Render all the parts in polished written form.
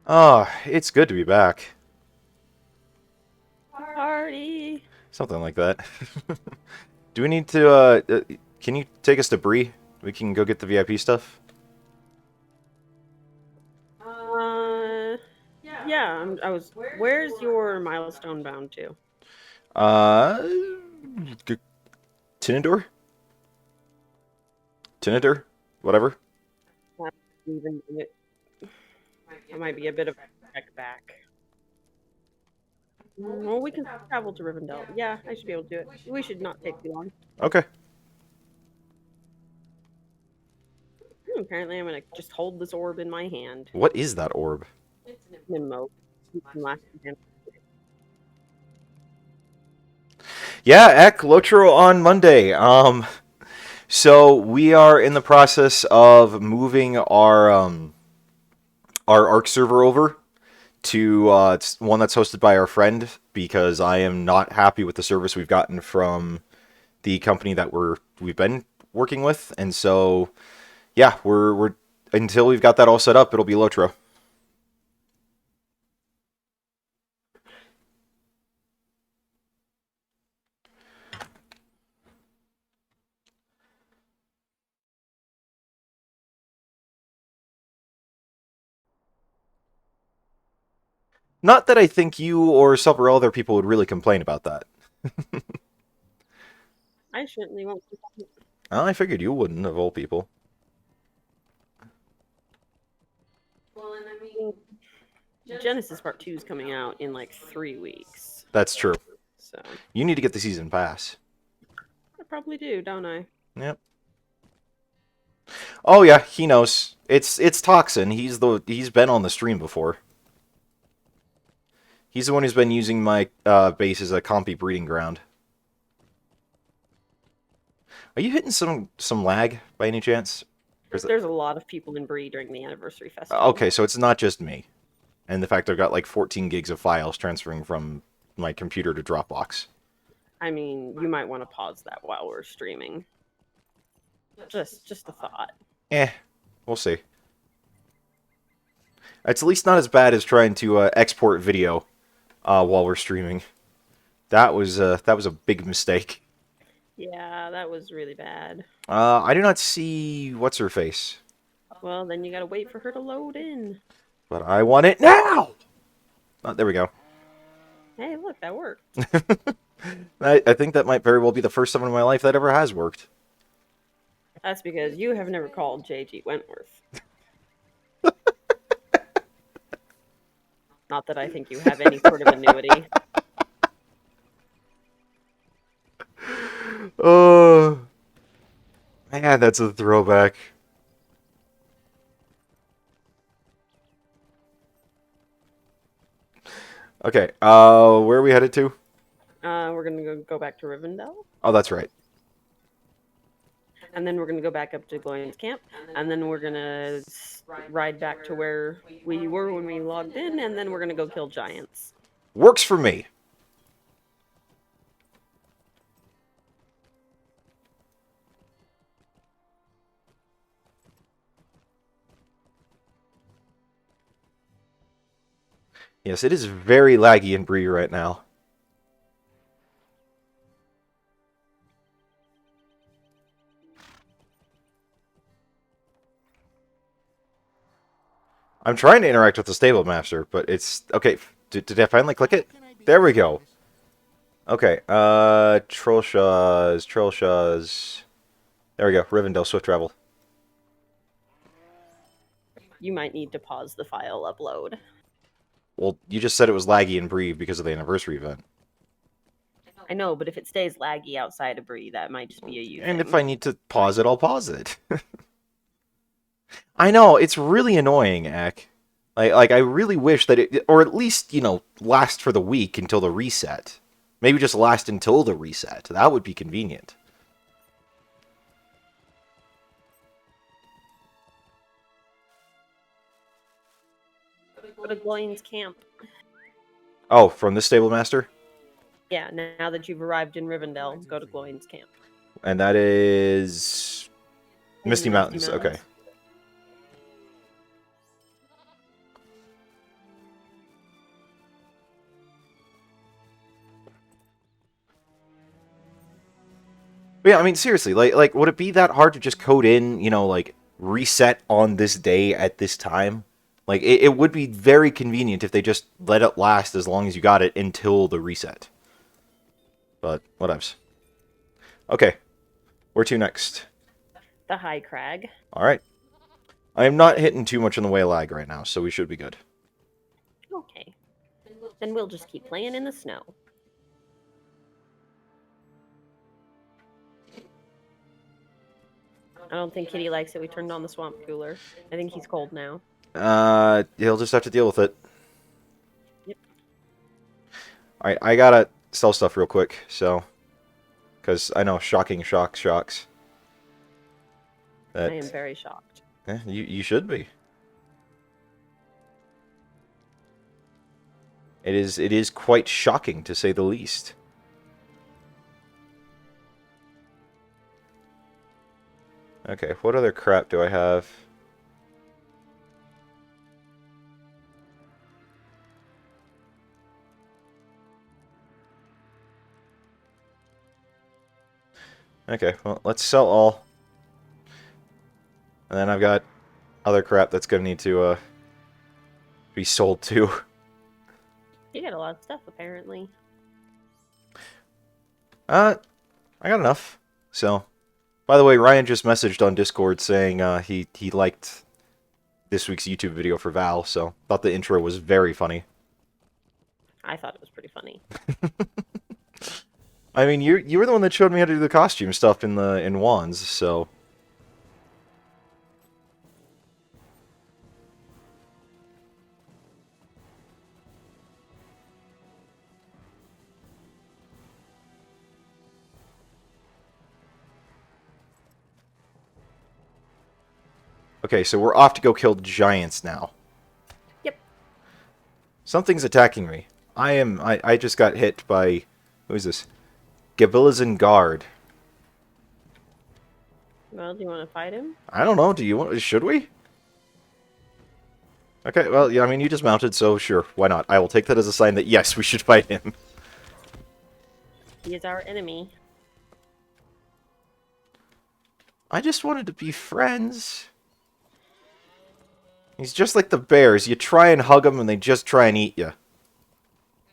Oh, it's good to be back. Party. Something like that. Do we need to, can you take us to Bree? We can go get the VIP stuff? Uh, yeah. I was. Where's your milestone bound to? Uh, G- Tinador? Tinador? Whatever. Not even it might be a bit of a trek back. Well, we can travel to Rivendell. Yeah, I should be able to do it. We should not take too long. Okay. Apparently, I'm gonna just hold this orb in my hand. What is that orb? Nimmo. From last time. Yeah, Ek, Lotro on Monday. So we are in the process of moving our Ark server over to one that's hosted by our friend because I am not happy with the service we've gotten from the company that we've been working with, and so yeah, we're until we've got that all set up, it'll be Lotro. Not that I think you or several other people would really complain about that. I certainly won't. I figured you wouldn't, of all people. Genesis Part 2 is coming out in like 3 weeks. That's true. So You need to get the season pass. I probably do, don't I? Yep. Oh yeah, he knows. It's Toxin. He's been on the stream before. He's the one who's been using my base as a compy breeding ground. Are you hitting some lag by any chance? There's a lot of people in Bree during the anniversary festival. Okay, so it's not just me. And the fact I've got like 14 gigs of files transferring from my computer to Dropbox. I mean, you might want to pause that while we're streaming. Just a thought. We'll see. It's at least not as bad as trying to export video while we're streaming. That was a big mistake. Yeah, that was really bad. I do not see what's her face, Well, then you gotta wait for her to load in. but I want it now. Oh, there we go. Hey, look, that worked. I think that might very well be the first time in my life that ever has worked. That's because you have never called J.G. Wentworth. Not that I think you have any sort of annuity. Oh, man, that's a throwback. Okay, where are we headed to? We're gonna go back to Rivendell, Oh, that's right. and then we're gonna go back up to Glenn's camp, and then we're gonna ride back to where we were when we logged in, and then we're gonna go kill giants. Works for me. Yes, it is very laggy in Bree right now. I'm trying to interact with the stable master, but it's okay. Did I finally click it? There we go. Okay. Trollshaws. There we go. Rivendell Swift Travel. You might need to pause the file upload. Well, you just said it was laggy in Bree because of the anniversary event. I know, but if it stays laggy outside of Bree, that might just be a you And thing. if I need to pause it, I'll pause it. I know, it's really annoying, Ek. Like I really wish that it, or at least, last for the week until the reset. Maybe just last until the reset. That would be convenient. Go to Glenn's camp. Oh, from this stable master? Yeah, now that you've arrived in Rivendell, go to Glenn's camp. And that is Misty Mountains. Okay. But yeah, I mean, seriously, like, would it be that hard to just code in, you know, like, reset on this day at this time? Like, it would be very convenient if they just let it last as long as you got it until the reset. But, whatevs. Okay, where to next? The high crag. Alright. I am not hitting too much in the way of lag right now, so we should be good. Okay. Then we'll just keep playing in the snow. I don't think Kitty likes it. We turned on the swamp cooler. I think he's cold now. He'll just have to deal with it. Yep. Alright, I gotta sell stuff real quick, so... Because I know, shocks. That, I am very shocked. you should be. It is quite shocking, to say the least. Okay, what other crap do I have? Okay, well, let's sell all. And then I've got other crap that's going to need to be sold too. You got a lot of stuff, apparently. I got enough. So, by the way, Ryan just messaged on Discord saying he liked this week's YouTube video for Val, so thought the intro was very funny. I thought it was pretty funny. I mean, you were the one that showed me how to do the costume stuff in Wands, so... Okay, so we're off to go kill giants now. Yep. Something's attacking me. I just got hit by... Who is this? Gabilazan Guard. Well, do you want to fight him? I don't know. Do you want? Should we? Okay. Well, yeah. I mean, you just mounted, so sure. Why not? I will take that as a sign that yes, we should fight him. He is our enemy. I just wanted to be friends. He's just like the bears. You try and hug them, and they just try and eat you.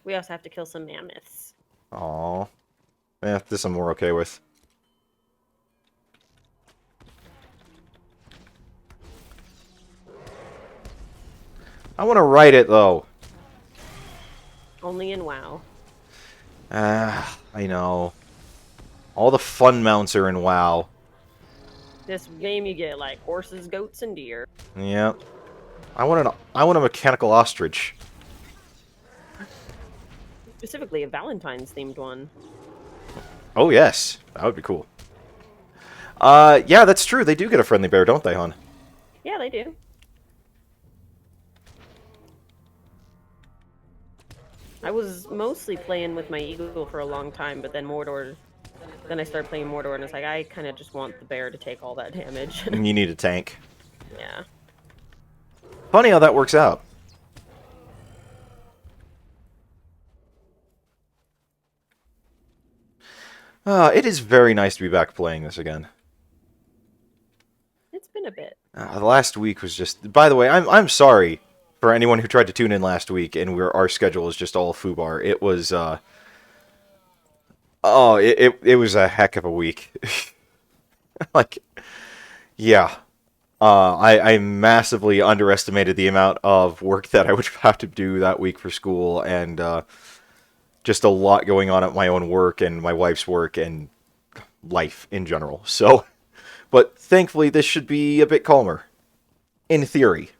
We also have to kill some mammoths. Aww. Eh, this I'm more okay with. I want to write it, though. Only in WoW. Ah, I know. All the fun mounts are in WoW. This game you get, like, horses, goats, and deer. Yep. I want a mechanical ostrich. Specifically a Valentine's-themed one. Oh, yes. That would be cool. Yeah, that's true. They do get a friendly bear, don't they, hon? Yeah, they do. I was mostly playing with my eagle for a long time, but then Mordor... Then I started playing Mordor, and it's like, I kind of just want the bear to take all that damage. You need a tank. Yeah. Funny how that works out. It is very nice to be back playing this again. It's been a bit. The last week was just... By the way, I'm sorry for anyone who tried to tune in last week and our schedule is just all foobar. It was, Oh, it was a heck of a week. Like, yeah. I massively underestimated the amount of work that I would have to do that week for school, and just a lot going on at my own work and my wife's work and life in general. So, but thankfully this should be a bit calmer. In theory.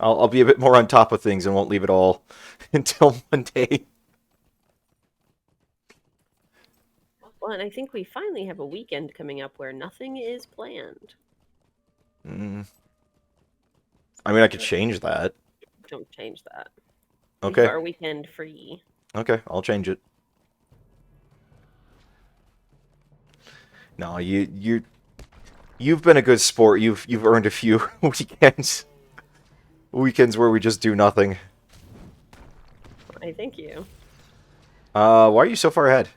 I'll be a bit more on top of things and won't leave it all until Monday. Well, and I think we finally have a weekend coming up where nothing is planned. I mean, I could change that. Don't change that. Okay. Leave our weekend free. Okay, I'll change it. No, you've been a good sport. You've earned a few weekends. Weekends where we just do nothing. I thank you. Why are you so far ahead?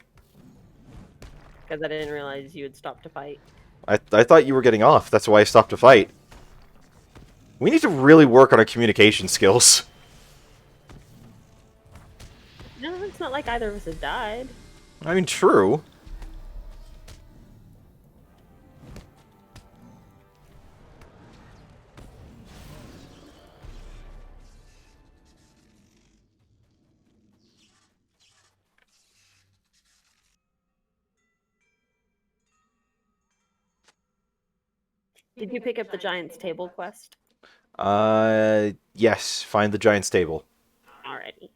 Because I didn't realize you had stopped to fight. I thought you were getting off. That's why I stopped to fight. We need to really work on our communication skills. No, it's not like either of us has died. I mean, true. Did you pick up the Giant's Table quest? Yes. Find the giant's table. Alrighty.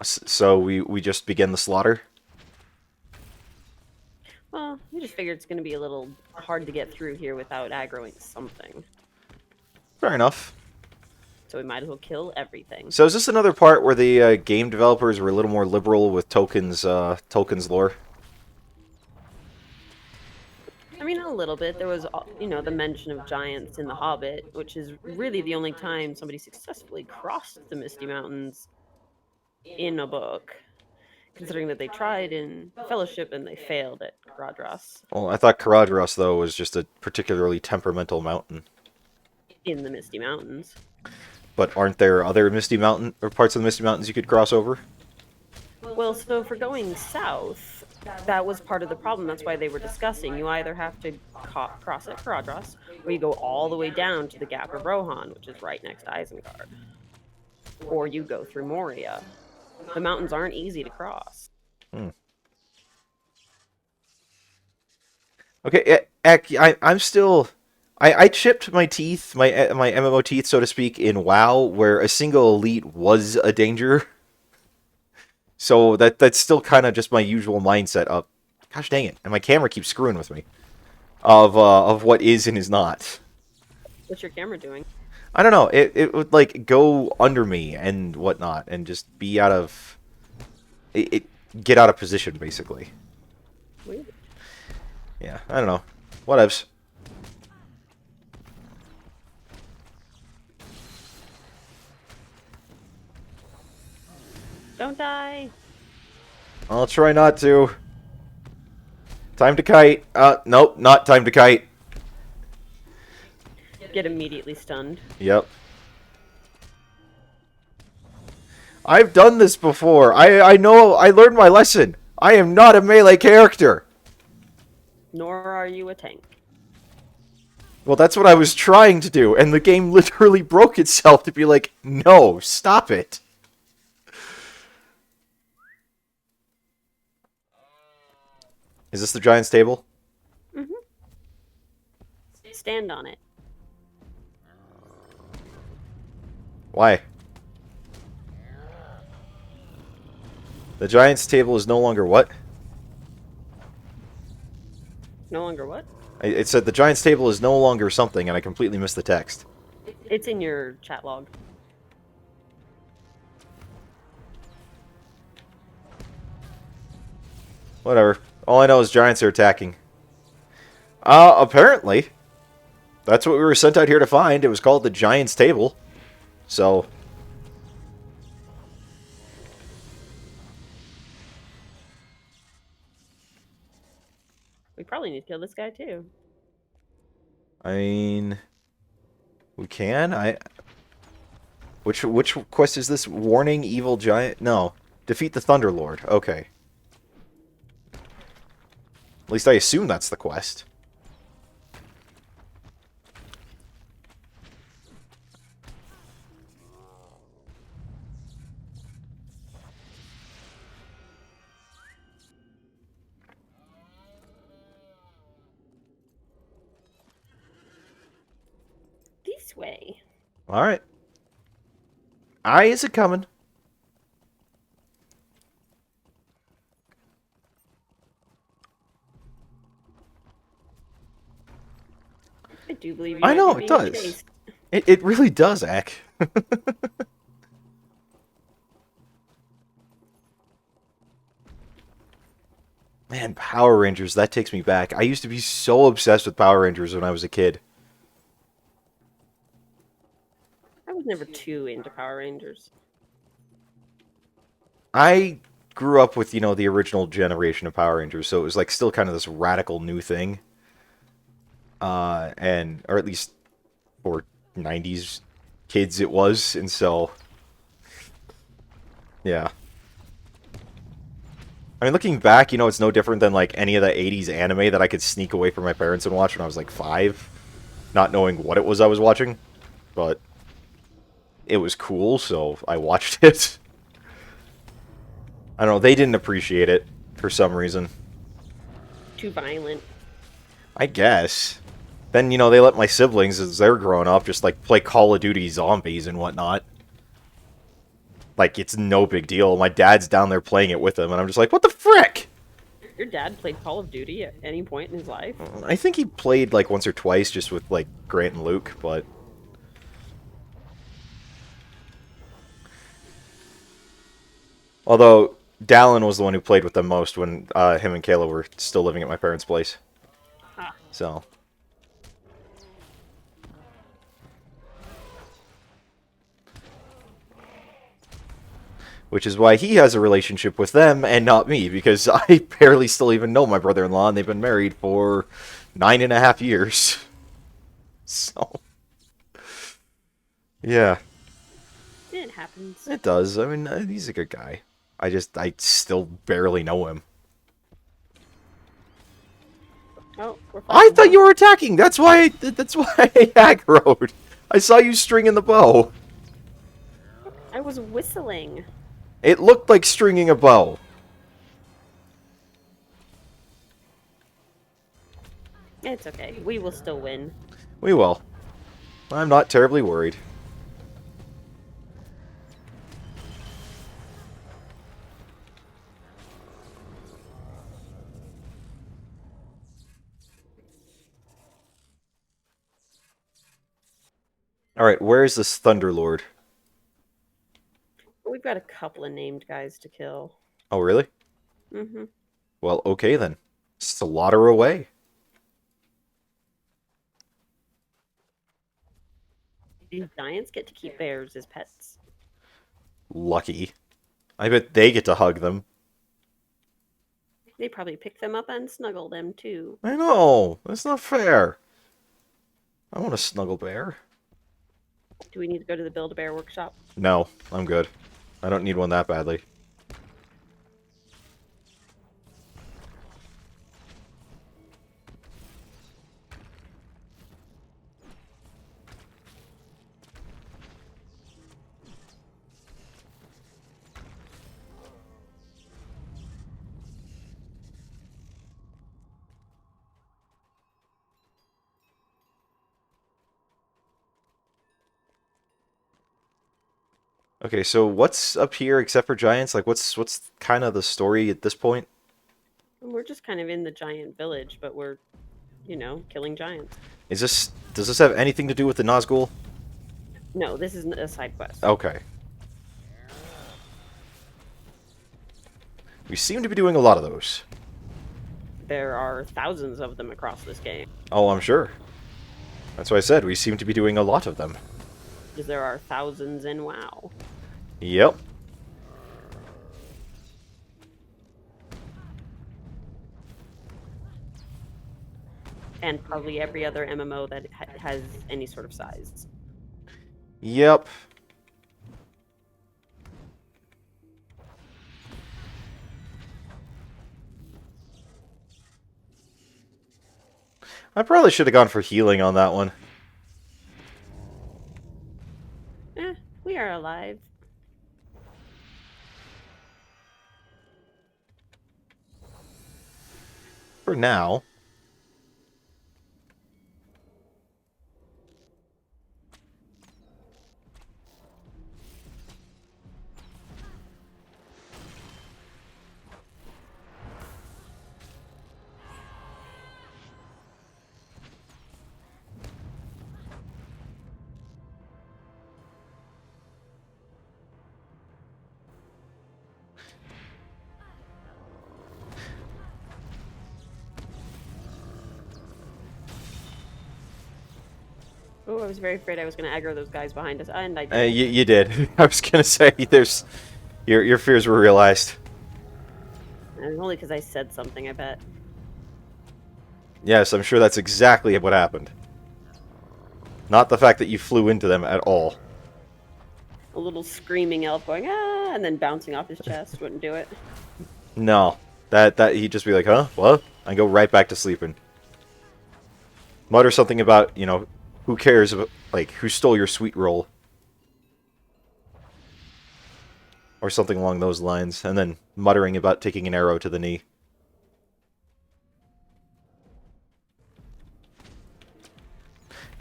So we just begin the slaughter. Well, we just figured it's going to be a little hard to get through here without aggroing something. Fair enough. So we might as well kill everything. So is this another part where the game developers were a little more liberal with tokens lore? I mean, a little bit. There was, the mention of giants in The Hobbit, which is really the only time somebody successfully crossed the Misty Mountains in a book. Considering that they tried in Fellowship and they failed at Caradhras. Well, I thought Caradhras, though, was just a particularly temperamental mountain. In the Misty Mountains. But aren't there other Misty Mountain or parts of the Misty Mountains you could cross over? Well, so for going south, that was part of the problem. That's why they were discussing. You either have to cross at Caradhras, or you go all the way down to the Gap of Rohan, which is right next to Isengard. Or you go through Moria. The mountains aren't easy to cross. Okay, I'm still... I chipped my teeth, my MMO teeth, so to speak, in WoW, where a single elite was a danger. So that's still kind of just my usual mindset of, gosh dang it, and my camera keeps screwing with me, of what is and is not. What's your camera doing? I don't know, it would, like, go under me and whatnot, and just be out of... get out of position, basically. Weird. Yeah, I don't know. Whatevs. Don't die! I'll try not to. Time to kite. Nope, not time to kite. Get immediately stunned. Yep. I've done this before. I know, I learned my lesson. I am not a melee character. Nor are you a tank. Well, that's what I was trying to do, and the game literally broke itself to be like, no, stop it. Is this the giant's table? Mm-hmm. Stand on it. Why? The giant's table is no longer what? No longer what? It said the giant's table is no longer something, and I completely missed the text. It's in your chat log. Whatever. All I know is giants are attacking. Apparently. That's what we were sent out here to find. It was called the Giant's Table. So... We probably need to kill this guy too. I mean... We can? Which quest is this? Warning evil giant? No. Defeat the Thunder Lord. Okay. At least I assume that's the quest. This way. Alright. Aye, is it coming? I do believe you. I know, might be it being does. chased. It really does, Ak. Man, Power Rangers, that takes me back. I used to be so obsessed with Power Rangers when I was a kid. I was never too into Power Rangers. I grew up with, the original generation of Power Rangers, so it was like still kind of this radical new thing. Or at least for 90s kids it was, and so yeah. I mean, looking back, it's no different than like any of the 80s anime that I could sneak away from my parents and watch when I was like 5, not knowing what it was I was watching, but it was cool, so I watched it. I don't know, they didn't appreciate it for some reason. Too violent. I guess. Then, they let my siblings, as they're growing up, just, like, play Call of Duty Zombies and whatnot. Like, it's no big deal. My dad's down there playing it with them, and I'm just like, what the frick? Your dad played Call of Duty at any point in his life? I think he played, like, once or twice just with, like, Grant and Luke, but... Although, Dallin was the one who played with them most when him and Kayla were still living at my parents' place. Ah. So... Which is why he has a relationship with them and not me, because I barely still even know my brother-in-law, and they've been married for 9.5 years. So, yeah. It happens. It does. I mean, he's a good guy. I still barely know him. Oh, we're I thought you were attacking! That's why I aggroed! I saw you stringing the bow. I was whistling. It looked like stringing a bow. It's okay. We will still win. We will. I'm not terribly worried. Alright, where is this Thunderlord? We've got a couple of named guys to kill. Oh, really? Mm-hmm. Well, okay then. Slaughter away. These giants get to keep bears as pets. Lucky. I bet they get to hug them. They probably pick them up and snuggle them, too. I know. That's not fair. I want a snuggle bear. Do we need to go to the Build-A-Bear workshop? No, I'm good. I don't need one that badly. Okay, so what's up here except for giants? Like, what's kind of the story at this point? We're just kind of in the giant village, but we're, killing giants. Does this have anything to do with the Nazgul? No, this isn't a side quest. Okay. We seem to be doing a lot of those. There are thousands of them across this game. Oh, I'm sure. That's why I said we seem to be doing a lot of them. Because there are thousands in WoW. Yep. And probably every other MMO that has any sort of size. Yep. I probably should have gone for healing on that one. We are alive. For now. Oh, I was very afraid I was going to aggro those guys behind us, and I did. You did. I was gonna say, your fears were realized. And only because I said something, I bet. Yes, I'm sure that's exactly what happened. Not the fact that you flew into them at all. A little screaming elf going, ah, and then bouncing off his chest wouldn't do it. No. That he'd just be like, huh? What? And go right back to sleeping. Mutter something about, you know, who cares about, like, who stole your sweet roll? Or something along those lines. And then muttering about taking an arrow to the knee.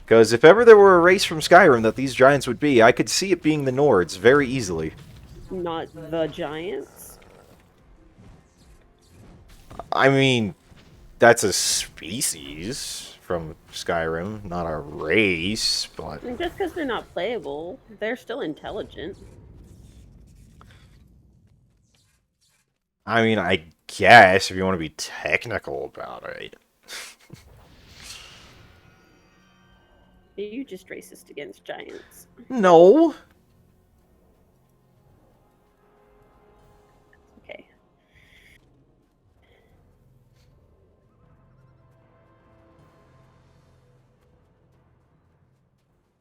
Because if ever there were a race from Skyrim that these giants would be, I could see it being the Nords very easily. Not the giants. I mean, that's a species from Skyrim, not a race, but... And just because they're not playable, they're still intelligent. I mean, I guess, if you want to be technical about it. Are you just racist against giants? No. Okay.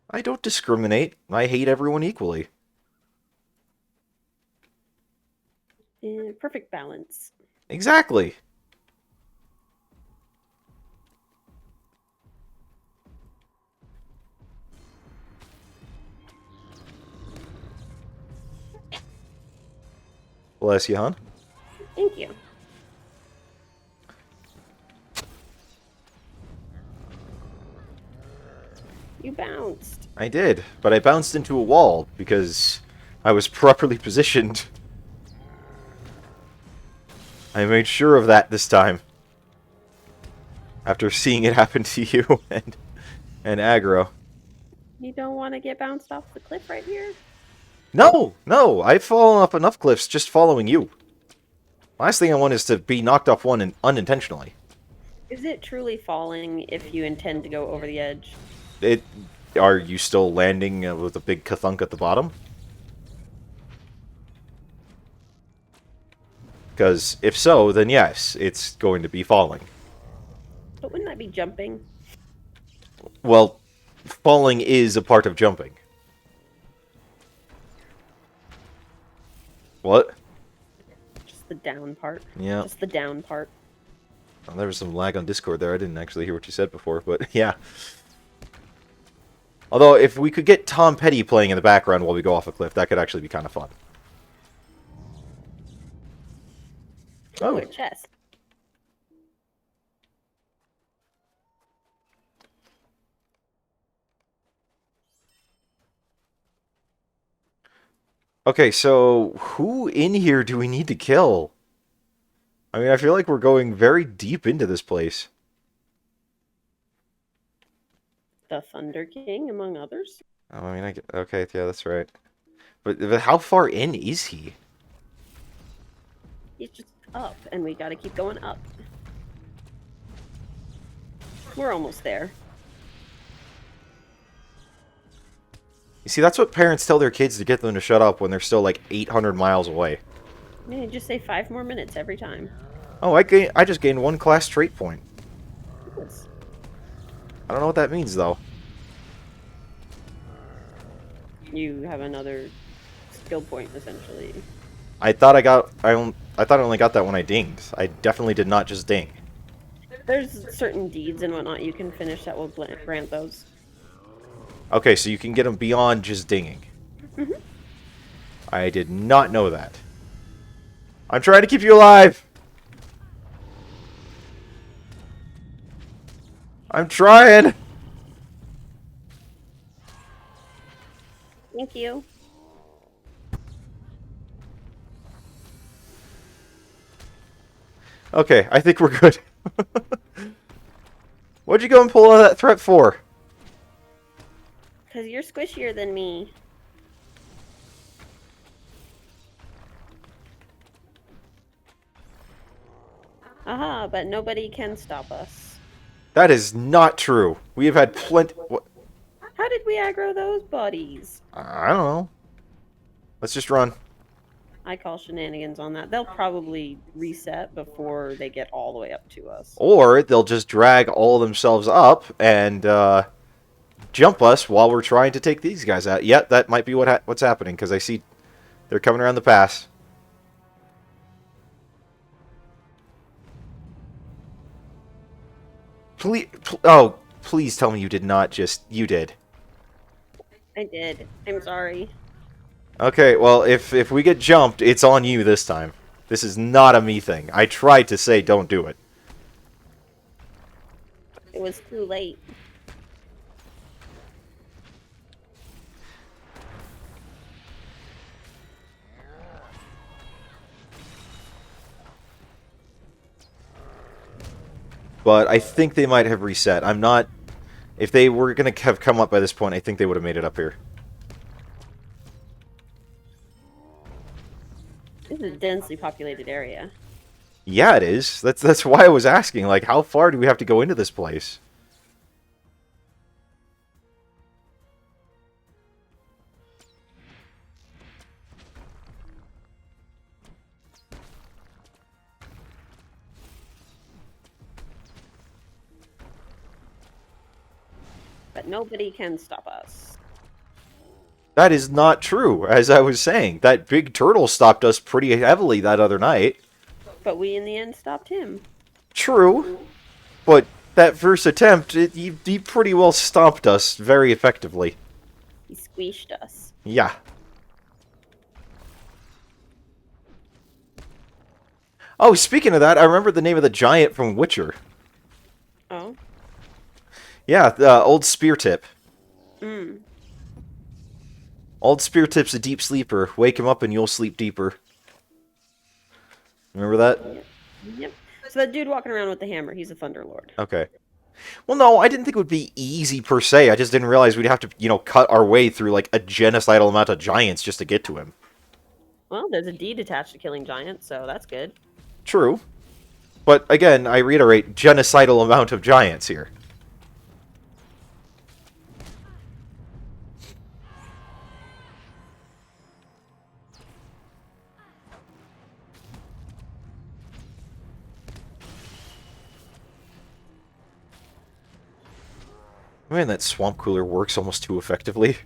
I don't discriminate. I hate everyone equally. Perfect balance. Exactly. Bless you, hon. Thank you. You bounced. I did, but I bounced into a wall because I was properly positioned. I made sure of that this time. After seeing it happen to you and aggro. You don't want to get bounced off the cliff right here? No, no, I've fallen off enough cliffs just following you. Last thing I want is to be knocked off one unintentionally. Is it truly falling if you intend to go over the edge? Are you still landing with a big kathunk at the bottom? Because if so, then yes, it's going to be falling. But wouldn't that be jumping? Well, falling is a part of jumping. What? Just the down part. Yeah. Just the down part. Well, there was some lag on Discord there. I didn't actually hear what you said before, but yeah. Although, if we could get Tom Petty playing in the background while we go off a cliff, that could actually be kind of fun. Oh, a chest. Okay, so who in here do we need to kill? I mean, I feel like we're going very deep into this place. The Thunder King, among others. Oh, I mean, okay, yeah, that's right. But how far in is he? He's just up, and we gotta keep going up. We're almost there. You see, that's what parents tell their kids to get them to shut up when they're still like 800 miles away. Yeah, just say 5 more minutes every time. Oh, I just gained 1 class trait point. Yes. I don't know what that means, though. You have another skill point, essentially. I thought I thought I only got that when I dinged. I definitely did not just ding. There's certain deeds and whatnot you can finish that will grant those. Okay, so you can get them beyond just dinging. Mm-hmm. I did not know that. I'm trying to keep you alive! I'm trying! Thank you. Okay, I think we're good. What'd you go and pull out that threat for? Because you're squishier than me. Aha, but nobody can stop us. That is not true. We have had plenty... What? How did we aggro those buddies? I don't know. Let's just run. I call shenanigans on that. They'll probably reset before they get all the way up to us. Or they'll just drag all themselves up and jump us while we're trying to take these guys out. Yep, that might be what's happening, because I see they're coming around the pass. Please tell me you did not just... You did. I did. I'm sorry. Okay, well, if we get jumped, it's on you this time. This is not a me thing. I tried to say don't do it. It was too late. But I think they might have reset. I'm not... If they were going to have come up by this point, I think they would have made it up here. This is a densely populated area. Yeah, it is. That's why I was asking, like, how far do we have to go into this place? But nobody can stop us. That is not true, as I was saying. That big turtle stopped us pretty heavily that other night. But we, in the end, stopped him. True. But that first attempt, he pretty well stomped us very effectively. He squeezed us. Yeah. Oh, speaking of that, I remember the name of the giant from Witcher. Oh? Yeah, old Spear Tip. Mm. Old Spear Tip's a deep sleeper. Wake him up and you'll sleep deeper. Remember that? Yep. So that dude walking around with the hammer, he's a Thunderlord. Okay. Well, no, I didn't think it would be easy per se. I just didn't realize we'd have to, cut our way through, like, a genocidal amount of giants just to get to him. Well, there's a deed attached to killing giants, so that's good. True. But, again, I reiterate, genocidal amount of giants here. Man, that swamp cooler works almost too effectively. Are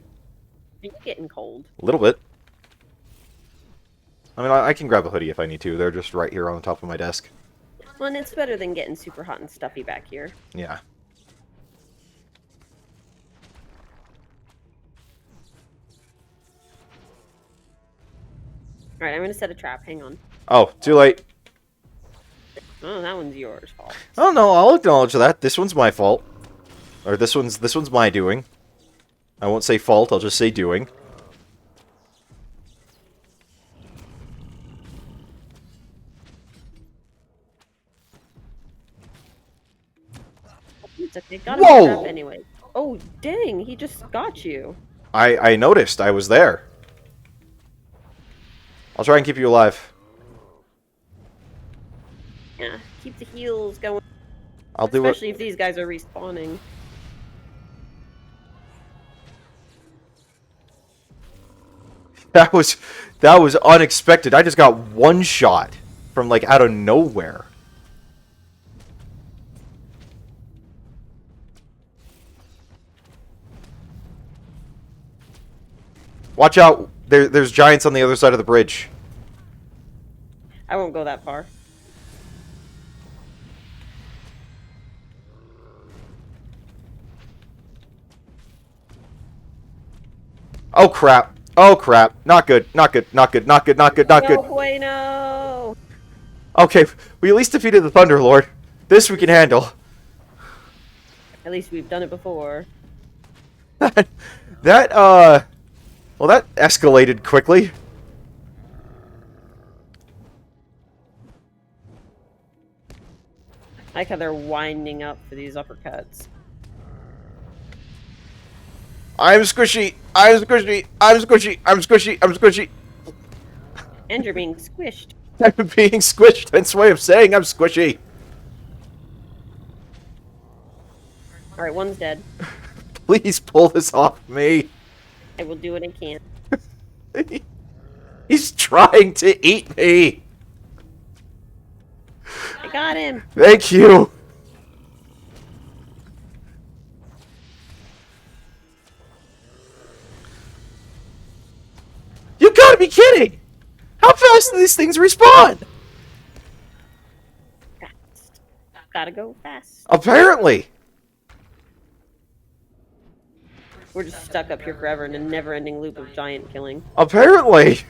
you getting cold? A little bit. I mean, I can grab a hoodie if I need to. They're just right here on the top of my desk. Well, and it's better than getting super hot and stuffy back here. Yeah. Alright, I'm going to set a trap. Hang on. Oh, too late. Oh, that one's yours fault. Oh, no, I'll acknowledge that. This one's my fault. Or this one's my doing. I won't say fault, I'll just say doing. It's okay. Got him Whoa! a trap anyway. Oh, dang, he just got you. I noticed. I was there. I'll try and keep you alive. Yeah, keep the heals going. I'll do it. Especially if these guys are respawning. That was unexpected. I just got one shot from, like, out of nowhere. Watch out. There's giants on the other side of the bridge. I won't go that far. Oh, crap. Oh, crap. Not good. Not good. Not good. Not good. Not good. Not good. No bueno. Okay, we at least defeated the Thunder Lord. This we can handle. At least we've done it before. Well, that escalated quickly. I like how they're winding up for these uppercuts. I'm squishy. I'm squishy. I'm squishy. I'm squishy. I'm squishy. And you're being squished. I'm being squished. That's a way of saying I'm squishy. Alright, one's dead. Please pull this off me. I will do what I can. He's trying to eat me. I got him. Thank you. You gotta be kidding! How fast do these things respawn? Fast. Gotta go fast. Apparently. We're just stuck up here forever in a never-ending loop of giant killing. Apparently.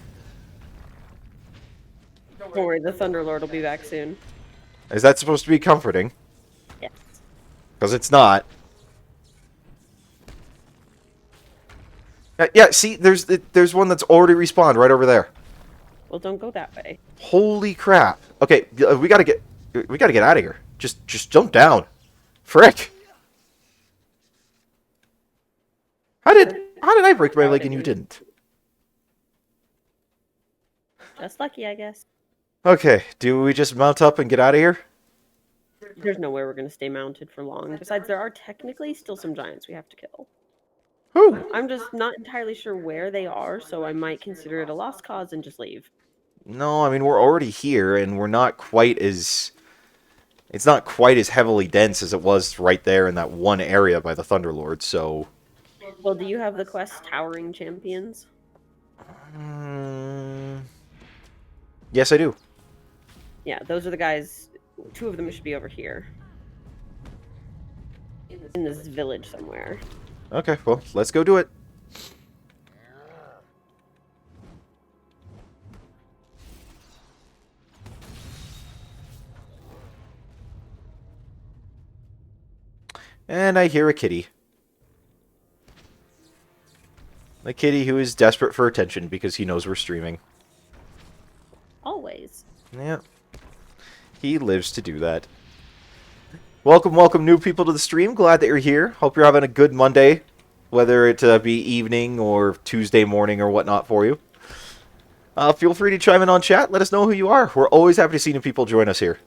Don't worry, the Thunderlord will be back soon. Is that supposed to be comforting? Yes. Because it's not. Yeah, see, there's one that's already respawned right over there. Well, don't go that way. Holy crap. Okay, we gotta get out of here. Just jump down. Frick. How did I break my leg and you didn't? Just lucky, I guess. Okay, do we just mount up and get out of here? There's no way we're going to stay mounted for long. Besides, there are technically still some giants we have to kill. Who? I'm just not entirely sure where they are, so I might consider it a lost cause and just leave. No, I mean, we're already here, and we're not quite as... It's not quite as heavily dense as it was right there in that one area by the Thunderlord, so... Well, do you have the quest Towering Champions? Yes, I do. Yeah, those are the guys. 2 of them should be over here. In this village somewhere. Okay, well, let's go do it. And I hear a kitty. A kitty who is desperate for attention because he knows we're streaming. Always. Yeah. He lives to do that. Welcome, welcome, new people to the stream. Glad that you're here. Hope you're having a good Monday, whether it be evening or Tuesday morning or whatnot for you. Feel free to chime in on chat. Let us know who you are. We're always happy to see new people join us here.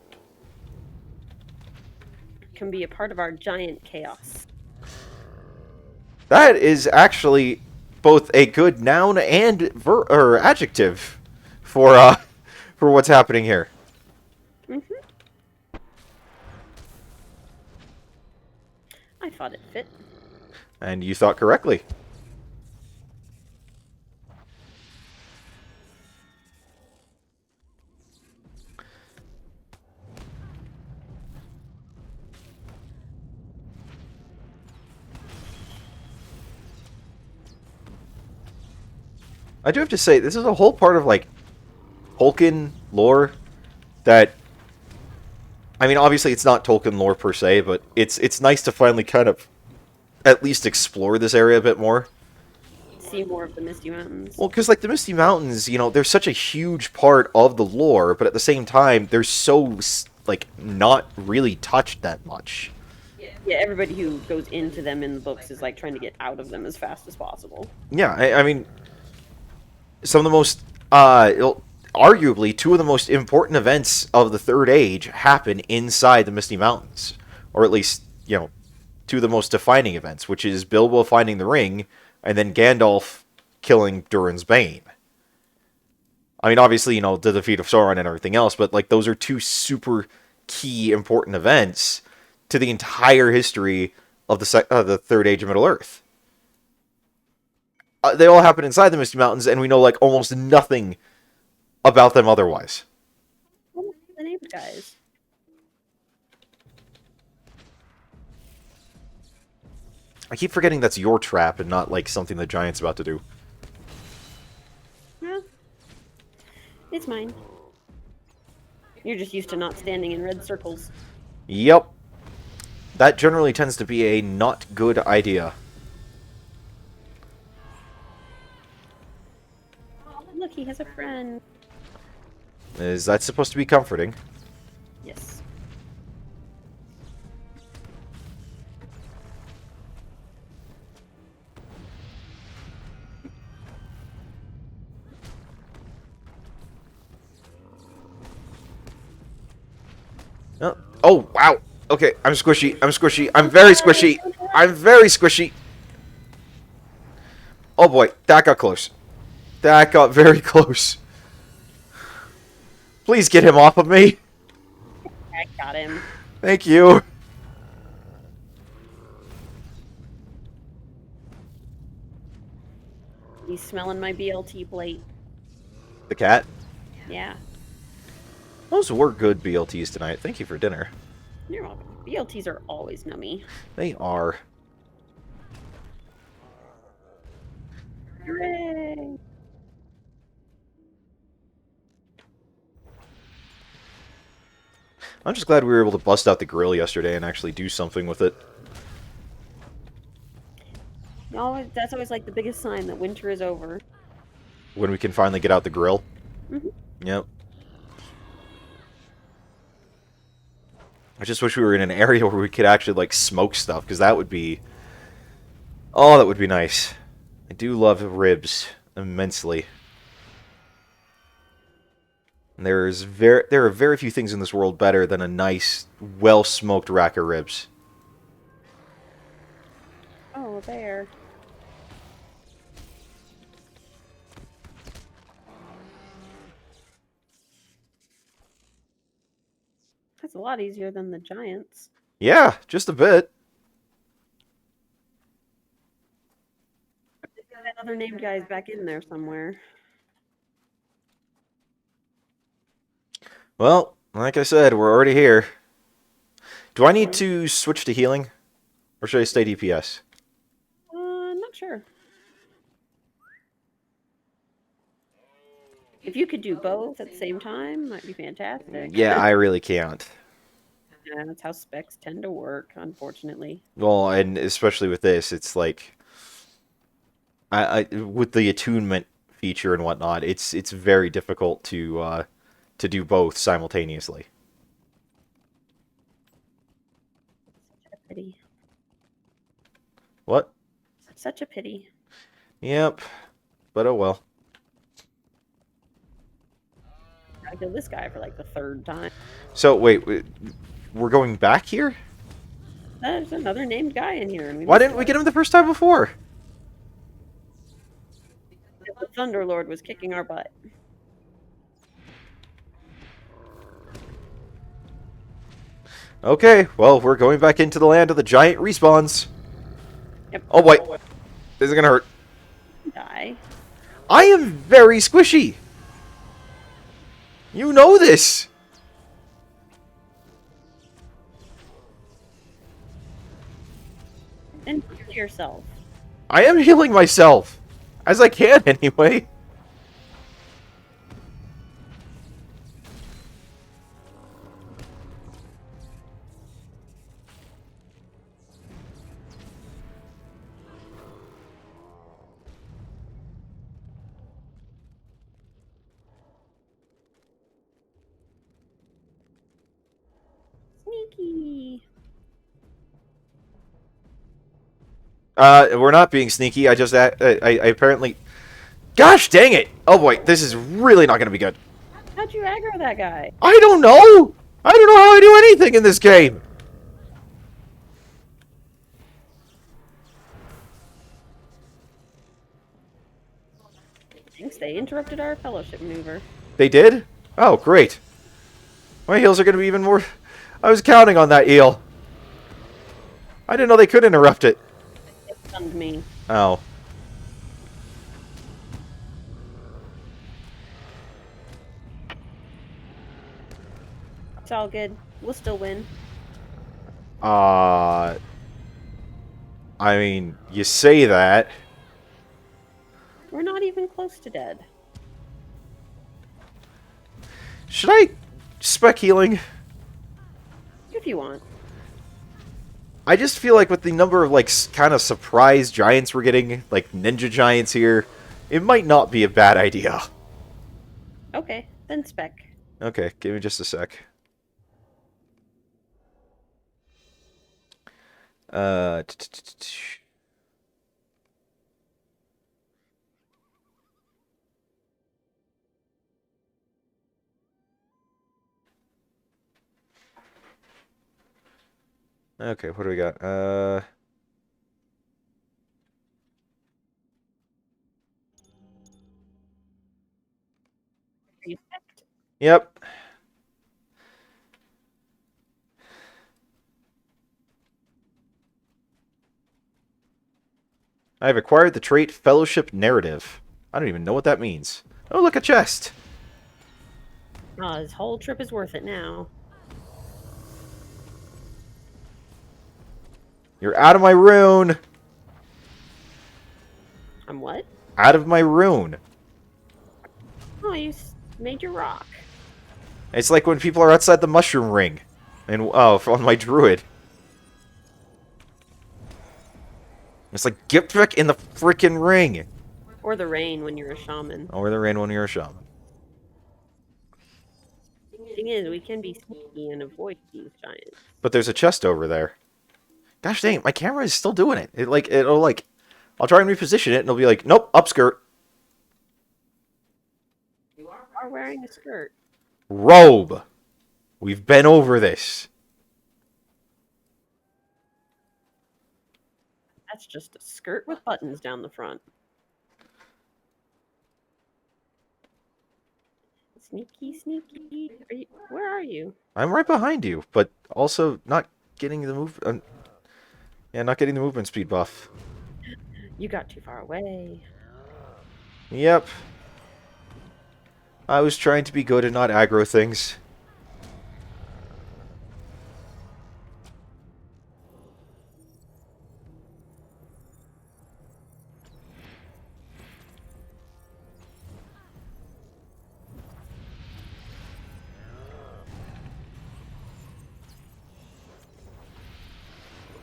Can be a part of our giant chaos. That is actually both a good noun and adjective for what's happening here. I thought it fit. And you thought correctly. I do have to say, this is a whole part of, like, Tolkien lore that... I mean, obviously it's not Tolkien lore per se, but it's nice to finally kind of at least explore this area a bit more. See more of the Misty Mountains. Well, because, like, the Misty Mountains, you know, they're such a huge part of the lore, but at the same time, they're so, like, not really touched that much. Yeah, everybody who goes into them in the books is, like, trying to get out of them as fast as possible. Yeah, I mean, some of the most, arguably, 2 of the most important events of the Third Age happen inside the Misty Mountains. Or at least, you know, 2 of the most defining events, which is Bilbo finding the ring, and then Gandalf killing Durin's Bane. I mean, obviously, you know, the defeat of Sauron and everything else, but, like, those are 2 super key important events to the entire history of the Third Age of Middle-earth. They all happen inside the Misty Mountains, and we know, like, almost nothing about them otherwise. What are the neighbor guys? I keep forgetting that's your trap and not, like, something the Giant's about to do. Well, it's mine. You're just used to not standing in red circles. Yep. That generally tends to be a not good idea. Oh, look, he has a friend. Is that supposed to be comforting? Yes. Oh, wow. Okay, I'm squishy. I'm squishy. I'm very squishy. I'm very squishy. Oh boy, that got close. That got very close. Please get him off of me. I got him. Thank you. He's smelling my BLT plate. The cat? Yeah. Those were good BLTs tonight. Thank you for dinner. You're welcome. BLTs are always nummy. They are. Hooray! I'm just glad we were able to bust out the grill yesterday and actually do something with it. That's always like the biggest sign that winter is over. When we can finally get out the grill. Mhm. Yep. I just wish we were in an area where we could actually, like, smoke stuff, because that would be... Oh, that would be nice. I do love ribs immensely. And there are very few things in this world better than a nice, well-smoked rack of ribs. Oh, a bear. That's a lot easier than the giants. Yeah, just a bit. That other named guy's back in there somewhere. Well, like I said, we're already here. Do I need to switch to healing? Or should I stay DPS? Not sure. If you could do both at the same time, might be fantastic. Yeah, I really can't. Yeah, that's how specs tend to work, unfortunately. Well, and especially with this, it's like... with the attunement feature and whatnot, it's very difficult to do both simultaneously. Such a pity. What? Such a pity. Yep. But oh well. I killed this guy for like the third time. So wait, we're going back here? There's another named guy in here, and we Why didn't we get him the first time before? The Thunder Lord was kicking our butt. Okay, well, we're going back into the land of the giant respawns. Yep. Oh wait, this is gonna hurt. Die. I am very squishy. You know this. And heal yourself. I am healing myself. As I can, anyway. Sneaky. We're not being sneaky. I just, I apparently... Gosh dang it! Oh boy, this is really not gonna be good. How'd you aggro that guy? I don't know! I don't know how I do anything in this game! Thanks, they interrupted our fellowship maneuver. They did? Oh, great. My heals are gonna be even more... I was counting on that eel. I didn't know they could interrupt it. It stunned me. Oh. It's all good. We'll still win. I mean, you say that. We're not even close to dead. Should I spec healing? If you want. I just feel like with the number of, like, kind of surprise giants we're getting, like ninja giants here, it might not be a bad idea. Okay, then spec. Okay, give me just a sec. Okay, what do we got? Are you spec? Yep. I have acquired the trait Fellowship Narrative. I don't even know what that means. Oh, look, a chest. Oh, this whole trip is worth it now. You're out of my rune. I'm what? Out of my rune. Oh, you made your rock. It's like when people are outside the mushroom ring. And, oh, on my druid. It's like, get back in the freaking ring. Or the rain when you're a shaman. Or the rain when you're a shaman. Thing is, we can be sneaky and avoid these giants. But there's a chest over there. Gosh dang, my camera is still doing it. I'll try and reposition it, and it'll be like, nope, upskirt. You are wearing a skirt. Robe. We've been over this. That's just a skirt with buttons down the front. Sneaky, sneaky. Where are you? I'm right behind you, but also not getting the move. Yeah, not getting the movement speed buff. You got too far away. Yep. I was trying to be good and not aggro things.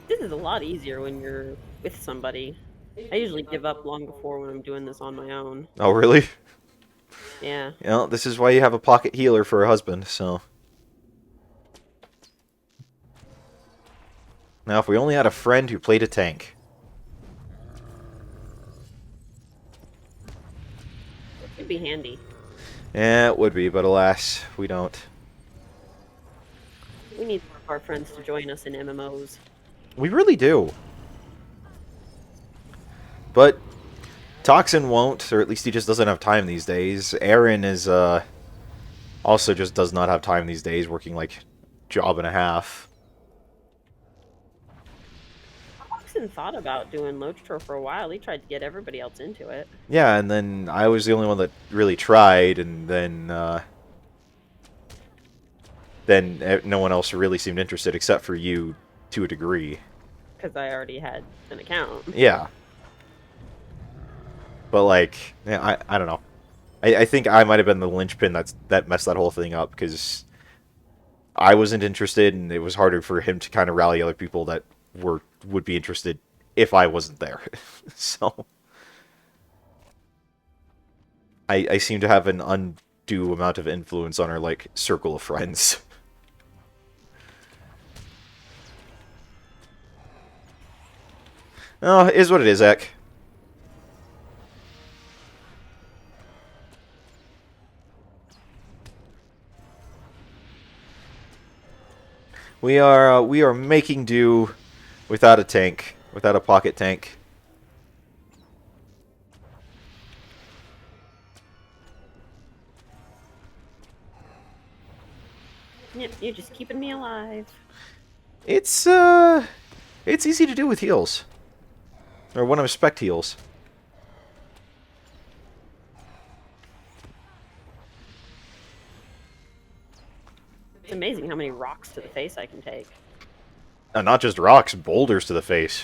This is a lot easier when you're with somebody. I usually give up long before when I'm doing this on my own. Oh, really? Yeah. You know, this is why you have a pocket healer for a husband, so... Now, if we only had a friend who played a tank. It'd be handy. Yeah, it would be, but alas, we don't. We need our friends to join us in MMOs. We really do. But Toxin won't, or at least he just doesn't have time these days. Aaron is, also just does not have time these days, working, like, job and a half. Toxin thought about doing LOTRO for a while. He tried to get everybody else into it. Yeah, and then I was the only one that really tried, and then no one else really seemed interested except for you, to a degree. Because I already had an account. Yeah. But, like, yeah, I don't know. I think I might have been the linchpin that messed that whole thing up, because I wasn't interested, and it was harder for him to kind of rally other people that would be interested if I wasn't there. So I seem to have an undue amount of influence on our, like, circle of friends. Oh, it is what it is, Ek. We are making do without a tank, without a pocket tank. Yep, you're just keeping me alive. It's easy to do with heals. Or when I'm spec heals. It's amazing how many rocks to the face I can take. Not just rocks, boulders to the face.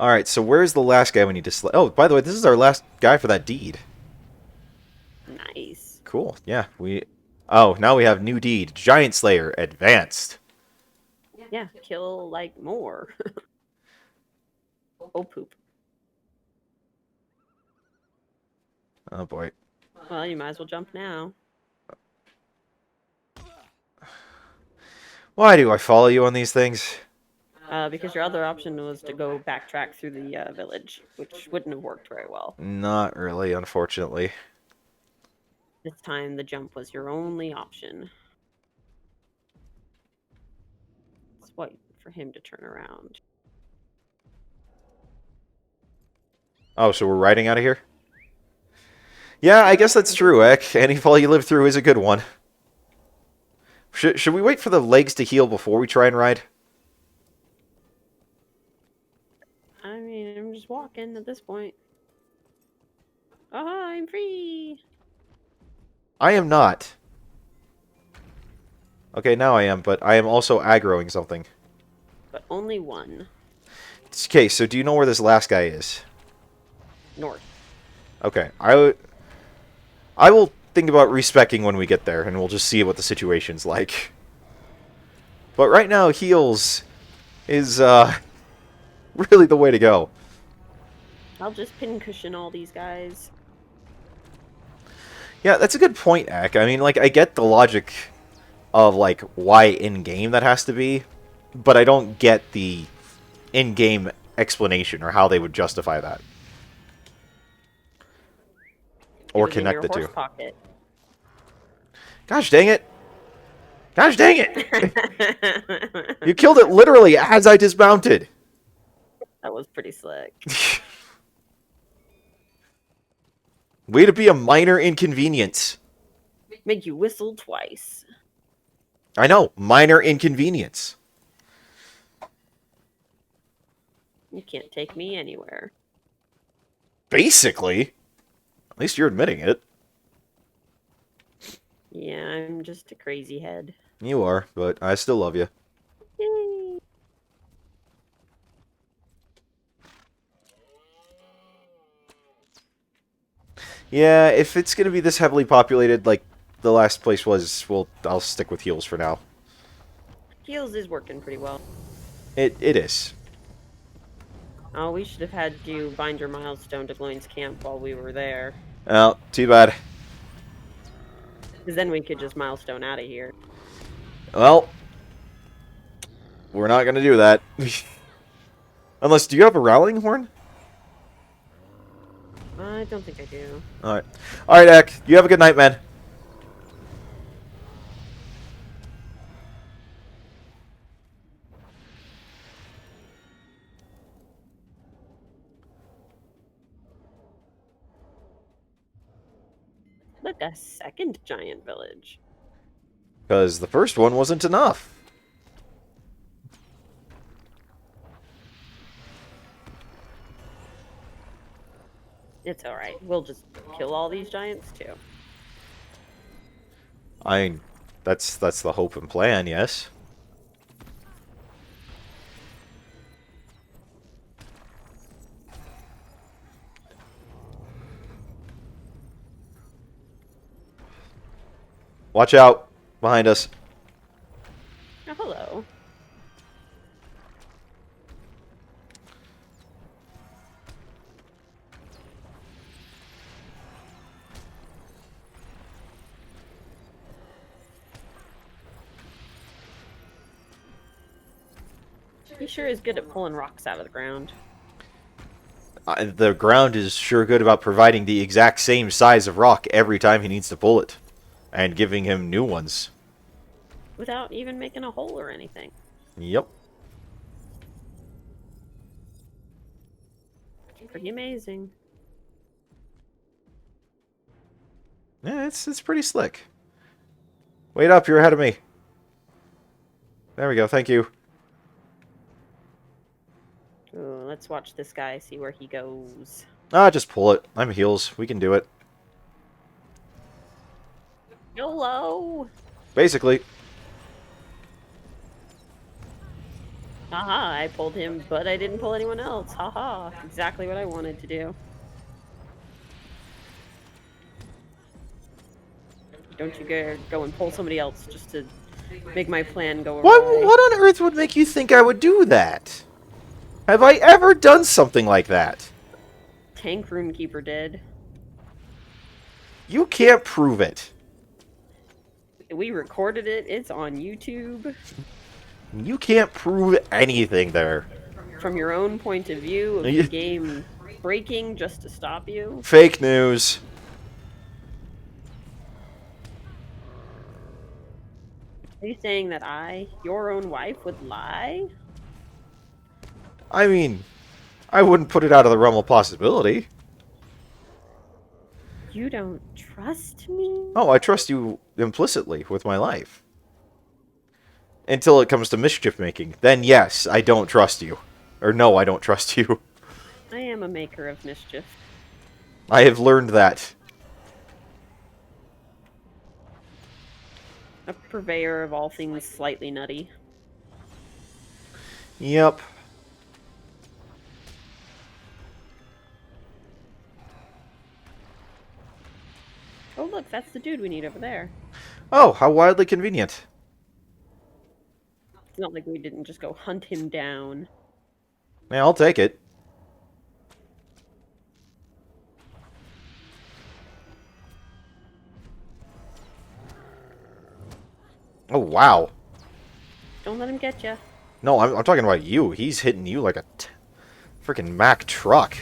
Alright, so where's the last guy we need to slay? Oh, by the way, this is our last guy for that deed. Nice. Cool, yeah. Oh, now we have new deed. Giant Slayer, advanced. Yeah, kill, like, more. Oh, poop. Oh, boy. Well, you might as well jump now. Why do I follow you on these things? Because your other option was to go backtrack through the village, which wouldn't have worked very well. Not really, unfortunately. This time, the jump was your only option. It's what, for him to turn around. Oh, so we're riding out of here? Yeah, I guess that's true, Ek. Any fall you live through is a good one. Should we wait for the legs to heal before we try and ride? I mean, I'm just walking at this point. Oh, I'm free! I am not. Okay, now I am, but I am also aggroing something. But only one. Okay, so do you know where this last guy is? North. Okay, I will think about respecking when we get there, and we'll just see what the situation's like. But right now, heals is, really the way to go. I'll just pincushion all these guys. Yeah, that's a good point, Ak. I mean, like, I get the logic of, like, why in-game that has to be, but I don't get the in-game explanation or how they would justify that. Or connect the two. Pocket. Gosh dang it! Gosh dang it! You killed it literally as I dismounted! That was pretty slick. Way to be a minor inconvenience. Make you whistle twice. I know, minor inconvenience. You can't take me anywhere. Basically. At least you're admitting it. Yeah, I'm just a crazy head. You are, but I still love you. Yay. Yeah, if it's gonna be this heavily populated like the last place was, well, I'll stick with heals for now. Heals is working pretty well. It is. Oh, we should have had you bind your milestone to Gloin's camp while we were there. Well, too bad. Because then we could just milestone out of here. Well, we're not gonna do that. Unless, do you have a rallying horn? I don't think I do. Alright. Alright, Ek. You have a good night, man. Look, a second giant village. Because the first one wasn't enough. It's alright. We'll just kill all these giants, too. That's the hope and plan, yes. Watch out. Behind us. Oh, hello. He sure is good at pulling rocks out of the ground. The ground is sure good about providing the exact same size of rock every time he needs to pull it. And giving him new ones. Without even making a hole or anything. Yep. Pretty amazing. Yeah, it's pretty slick. Wait up, you're ahead of me. There we go, thank you. Ooh, let's watch this guy, see where he goes. Ah, just pull it. I'm heals. We can do it. YOLO! Basically. Haha, I pulled him, but I didn't pull anyone else. Haha, exactly what I wanted to do. Don't you go and pull somebody else just to make my plan go awry. What on earth would make you think I would do that? Have I ever done something like that? Tank Runekeeper did. You can't prove it. We recorded it. It's on YouTube. You can't prove anything there. From your own point of view of the game breaking just to stop you. Fake news. Are you saying that your own wife, would lie? I mean, I wouldn't put it out of the realm of possibility. You don't trust me? Oh, I trust you implicitly with my life. Until it comes to mischief making. Then yes, I don't trust you. Or no, I don't trust you. I am a maker of mischief. I have learned that. A purveyor of all things slightly nutty. Yep. Oh look, that's the dude we need over there. Oh, how wildly convenient. It's not like we didn't just go hunt him down. Yeah, I'll take it. Oh, wow. Don't let him get you. No, I'm talking about you. He's hitting you like a freaking Mack truck.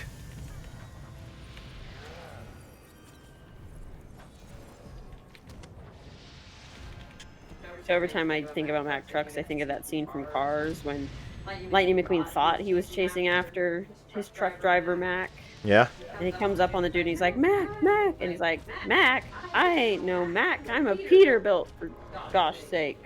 So every time I think about Mack trucks, I think of that scene from Cars when Lightning McQueen thought he was chasing after his truck driver Mac, Yeah? and he comes up on the dude and he's like, Mac, Mac, and he's like, Mac? I ain't no Mac. I'm a Peterbilt, for gosh sake.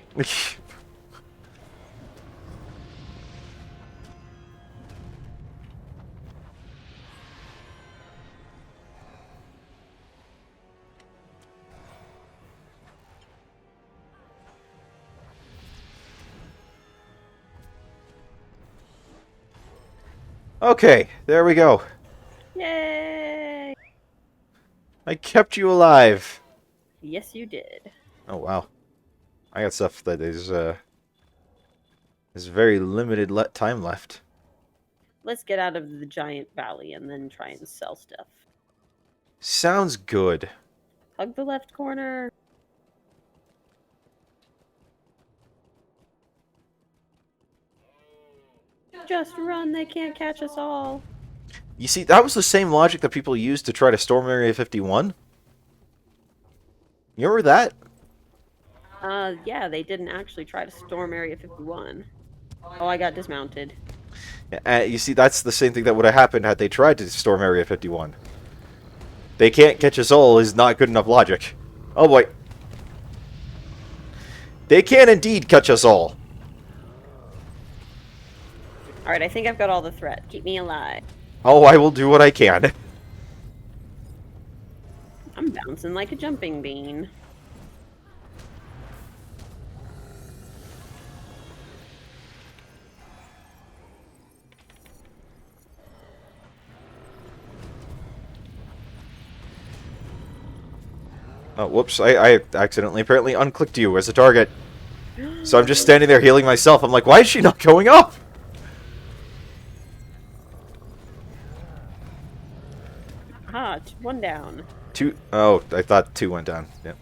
Okay, there we go. Yay! I kept you alive. Yes, you did. Oh, wow. I got stuff that is very limited time left. Let's get out of the giant valley and then try and sell stuff. Sounds good. Hug the left corner. Just run, they can't catch us all. You see, that was the same logic that people used to try to storm Area 51. You remember that? Yeah, they didn't actually try to storm Area 51. Oh, I got dismounted. You see, that's the same thing that would have happened had they tried to storm Area 51. They can't catch us all is not good enough logic. Oh boy. They can indeed catch us all. Alright, I think I've got all the threat. Keep me alive. Oh, I will do what I can. I'm bouncing like a jumping bean. Oh, whoops. I accidentally apparently unclicked you as a target. So I'm just standing there healing myself. I'm like, why is she not going up? Ah, one down. Two. Oh, I thought two went down. Yep.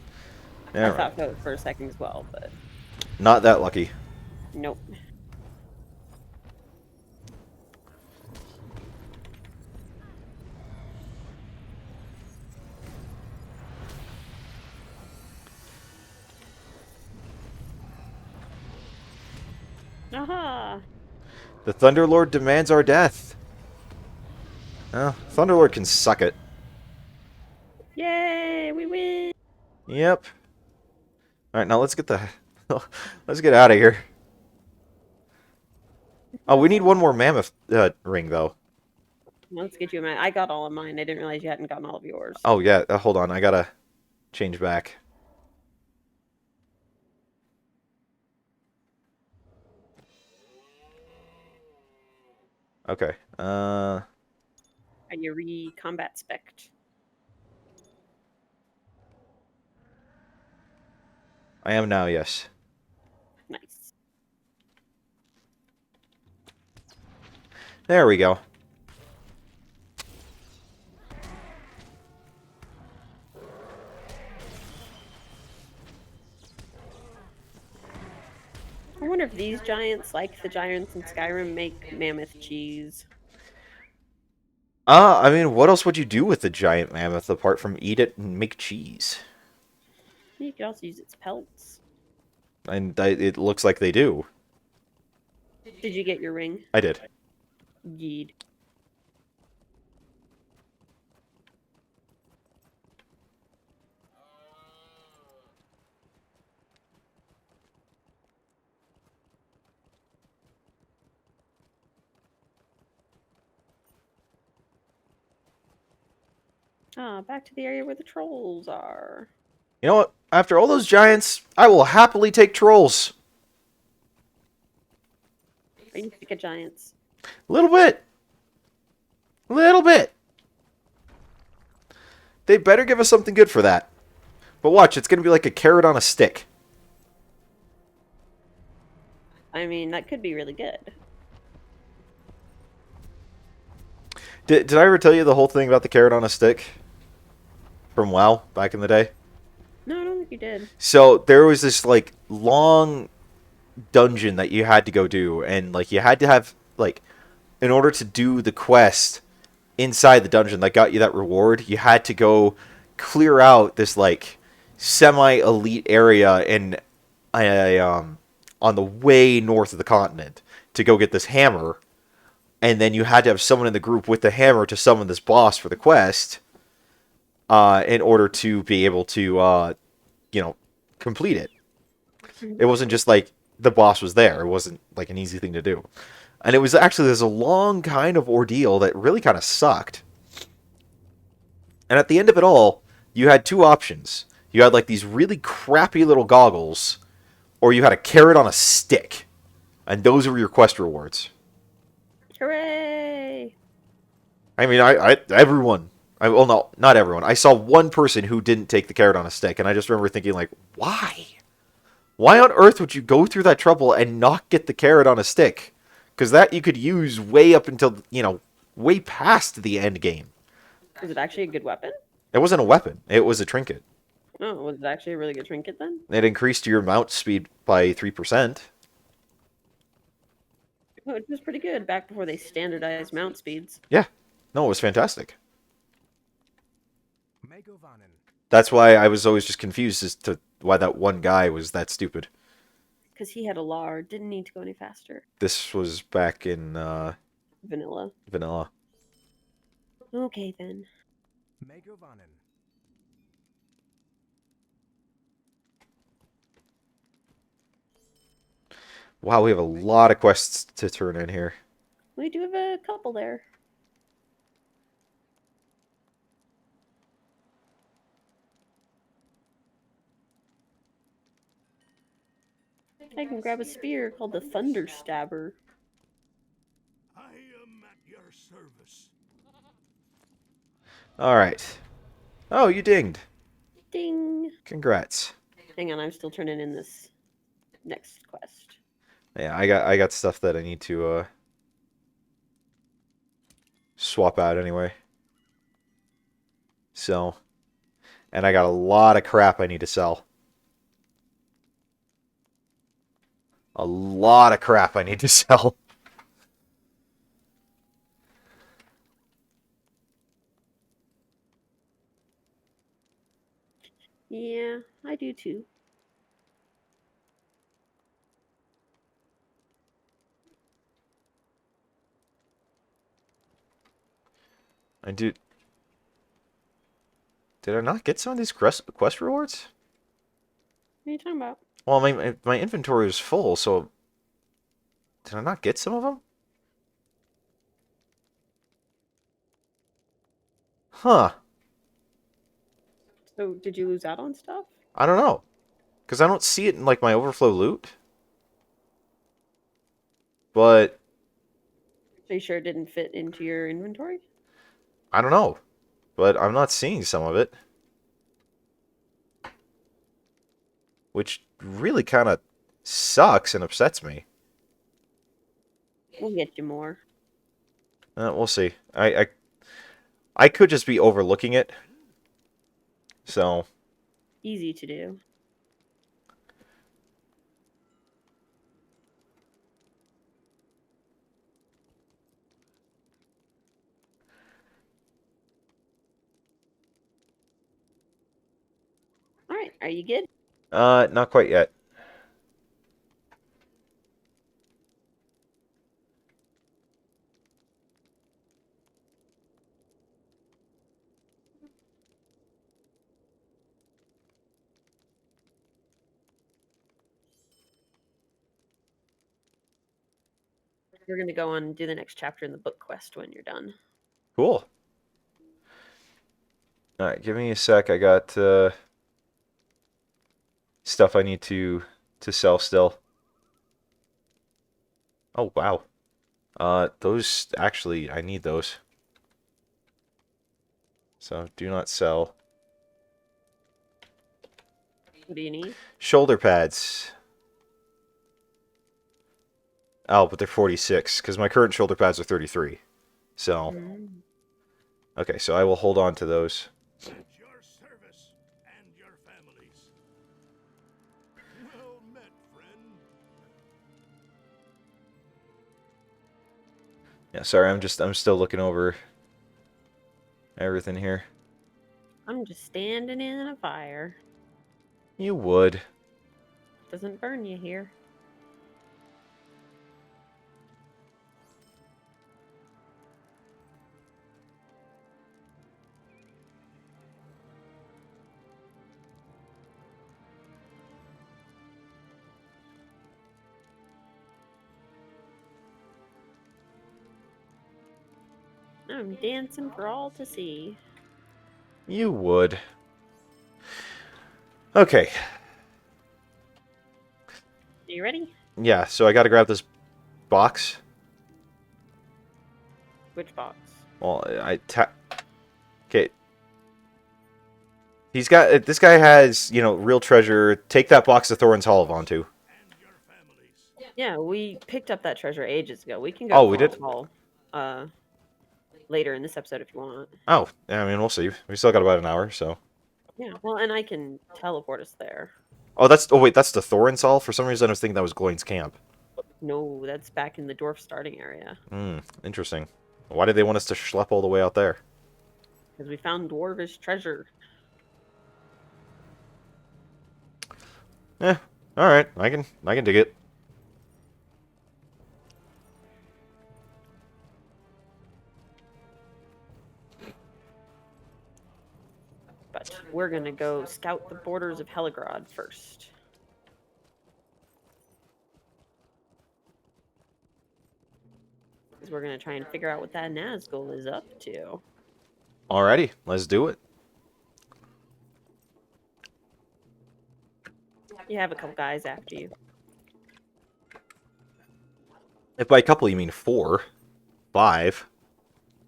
Yeah, I right. thought so for a second as well, but Not that lucky. nope. Aha! The Thunderlord demands our death. Oh, Thunderlord can suck it. Yay! We win! Yep. Alright, now let's get the... let's get out of here. Oh, we need one more mammoth ring, though. Let's get you a man. I got all of mine. I didn't realize you hadn't gotten all of yours. Oh, yeah. Hold on. I gotta change back. Okay. Are you re-combat spec'd? I am now, yes. Nice. There we go. I wonder if these giants, like the giants in Skyrim, make mammoth cheese. I mean, what else would you do with the giant mammoth apart from eat it and make cheese? You could also use its pelts. And it looks like they do. Did you get your ring? I did. Yeed. Ah, back to the area where the trolls are. You know what? After all those giants, I will happily take trolls. Are you sick of giants? A little bit. A little bit. They better give us something good for that. But watch, it's going to be like a carrot on a stick. I mean, that could be really good. Did I ever tell you the whole thing about the carrot on a stick? From WoW, back in the day? No, I don't think you did. So, there was this, like, long dungeon that you had to go do. And, like, you had to have, like, in order to do the quest inside the dungeon that got you that reward, you had to go clear out this, like, semi-elite area in on the way north of the continent to go get this hammer, and then you had to have someone in the group with the hammer to summon this boss for the quest, in order to be able to, complete it. It wasn't just like the boss was there. It wasn't like an easy thing to do. And it was actually, there's a long kind of ordeal that really kind of sucked. And at the end of it all, you had two options. You had like these really crappy little goggles, or you had a carrot on a stick. And those were your quest rewards. Hooray! I mean, everyone. Well, no, not everyone. I saw one person who didn't take the carrot on a stick, and I just remember thinking, like, why? Why on earth would you go through that trouble and not get the carrot on a stick? Because that you could use way up until, way past the end game. Was it actually a good weapon? It wasn't a weapon. It was a trinket. Oh, was it actually a really good trinket then? It increased your mount speed by 3%. Oh, it was pretty good back before they standardized mount speeds. Yeah. No, it was fantastic. That's why I was always just confused as to why that one guy was that stupid. Because he had a LAR, didn't need to go any faster. This was back in Vanilla. vanilla. Okay then. Wow, we have a lot of quests to turn in here. We do have a couple there. I can grab a spear called the Thunder Stabber. I am at your service. Alright. Oh, you dinged. Ding! Congrats. Hang on, I'm still turning in this next quest. Yeah, I got stuff that I need to swap out anyway. So, and I got a lot of crap I need to sell. A lot of crap I need to sell. Yeah, I do too. I do. Did I not get some of these quest rewards? What are you talking about? Well, my inventory was full, so did I not get some of them? Huh. So, did you lose out on stuff? I don't know. Because I don't see it in, like, my overflow loot. But Are you sure it didn't fit into your inventory? I don't know. But I'm not seeing some of it. Which really kind of sucks and upsets me. We'll get you more. We'll see. I could just be overlooking it. So, Easy to do. Alright, are you good? not quite yet. We're gonna go on and do the next chapter in the book quest when you're done. Cool. All right, give me a sec. I got stuff I need to sell still. Oh, wow. Those actually, I need those. So do not sell. What do you need? Shoulder pads. Oh, but they're 46 because my current shoulder pads are 33. So, okay, so I will hold on to those. At your service and your families. Well met, friend. Yeah, sorry, I'm still looking over everything here. I'm just standing in a fire. You would. Doesn't burn you here. I'm dancing for all to see. You would. Okay. Are you ready? Yeah, so I gotta grab this box. Which box? Well, okay. He's got... This guy has, you know, real treasure. Take that box to Thorin's Hall onto. And your families. Yeah, we picked up that treasure ages ago. We can go Oh, to we did? Hall later in this episode if you want. Oh, yeah, I mean, we'll see. We still got about an hour, so... Yeah, well, and I can teleport us there. Oh, that's... Oh, wait, that's the Thorin's Hall? For some reason, I was thinking that was Gloin's camp. No, that's back in the dwarf starting area. Interesting. Why did they want us to schlep all the way out there? Because we found dwarvish treasure. Eh, alright. I can dig it. But we're going to go scout the borders of Heligrod first. Because we're going to try and figure out what that Nazgul is up to. Alrighty, let's do it. You have a couple guys after you. If by couple you mean 4, 5.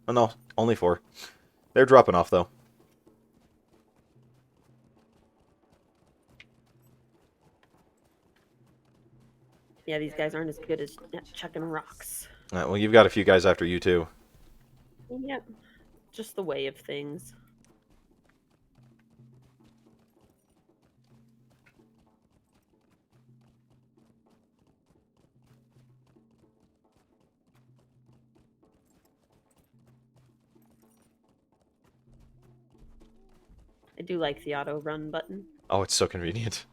Oh no, only 4. They're dropping off though. Yeah, these guys aren't as good as chucking rocks. Well, you've got a few guys after you too. Yep, just the way of things. I do like the auto run button. Oh, it's so convenient.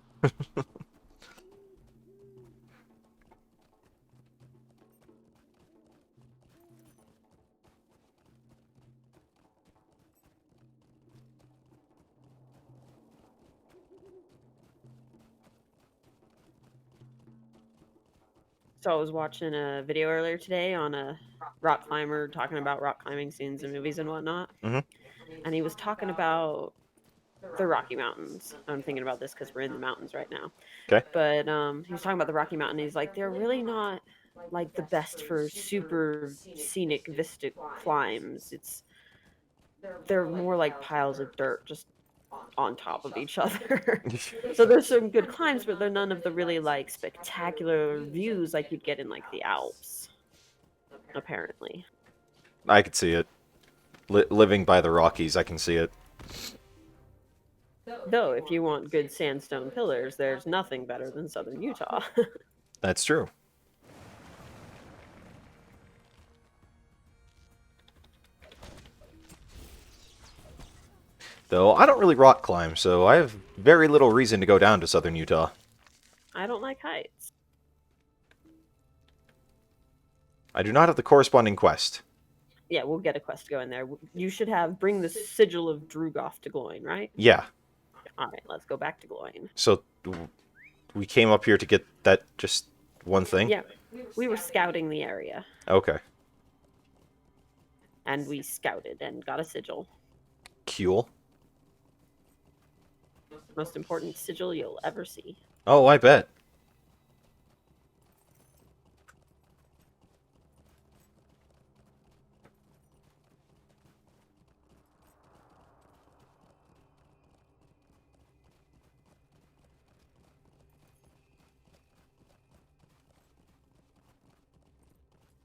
So I was watching a video earlier today on a rock climber talking about rock climbing scenes in movies and whatnot. Mhm. And he was talking about the Rocky Mountains. I'm thinking about this because we're in the mountains right now. Okay. But he was talking about the Rocky Mountain. He's like, they're really not like the best for super scenic vista climbs. They're more like piles of dirt just on top of each other. So there's some good climbs, but they're none of the really like spectacular views like you'd get in like the Alps. Apparently. I could see it. Living by the Rockies, I can see it. Though, if you want good sandstone pillars, there's nothing better than southern Utah. That's true. Though I don't really rock climb, so I have very little reason to go down to southern Utah. I don't like heights. I do not have the corresponding quest. Yeah, we'll get a quest to go in there. You should have bring the sigil of Drugoff to Gloin, right? Yeah. All right, let's go back to Gloin. So we came up here to get that just one thing? Yeah, We were scouting the area, Okay. and we scouted and got a sigil. Cool. Most important sigil you'll ever see. Oh, I bet.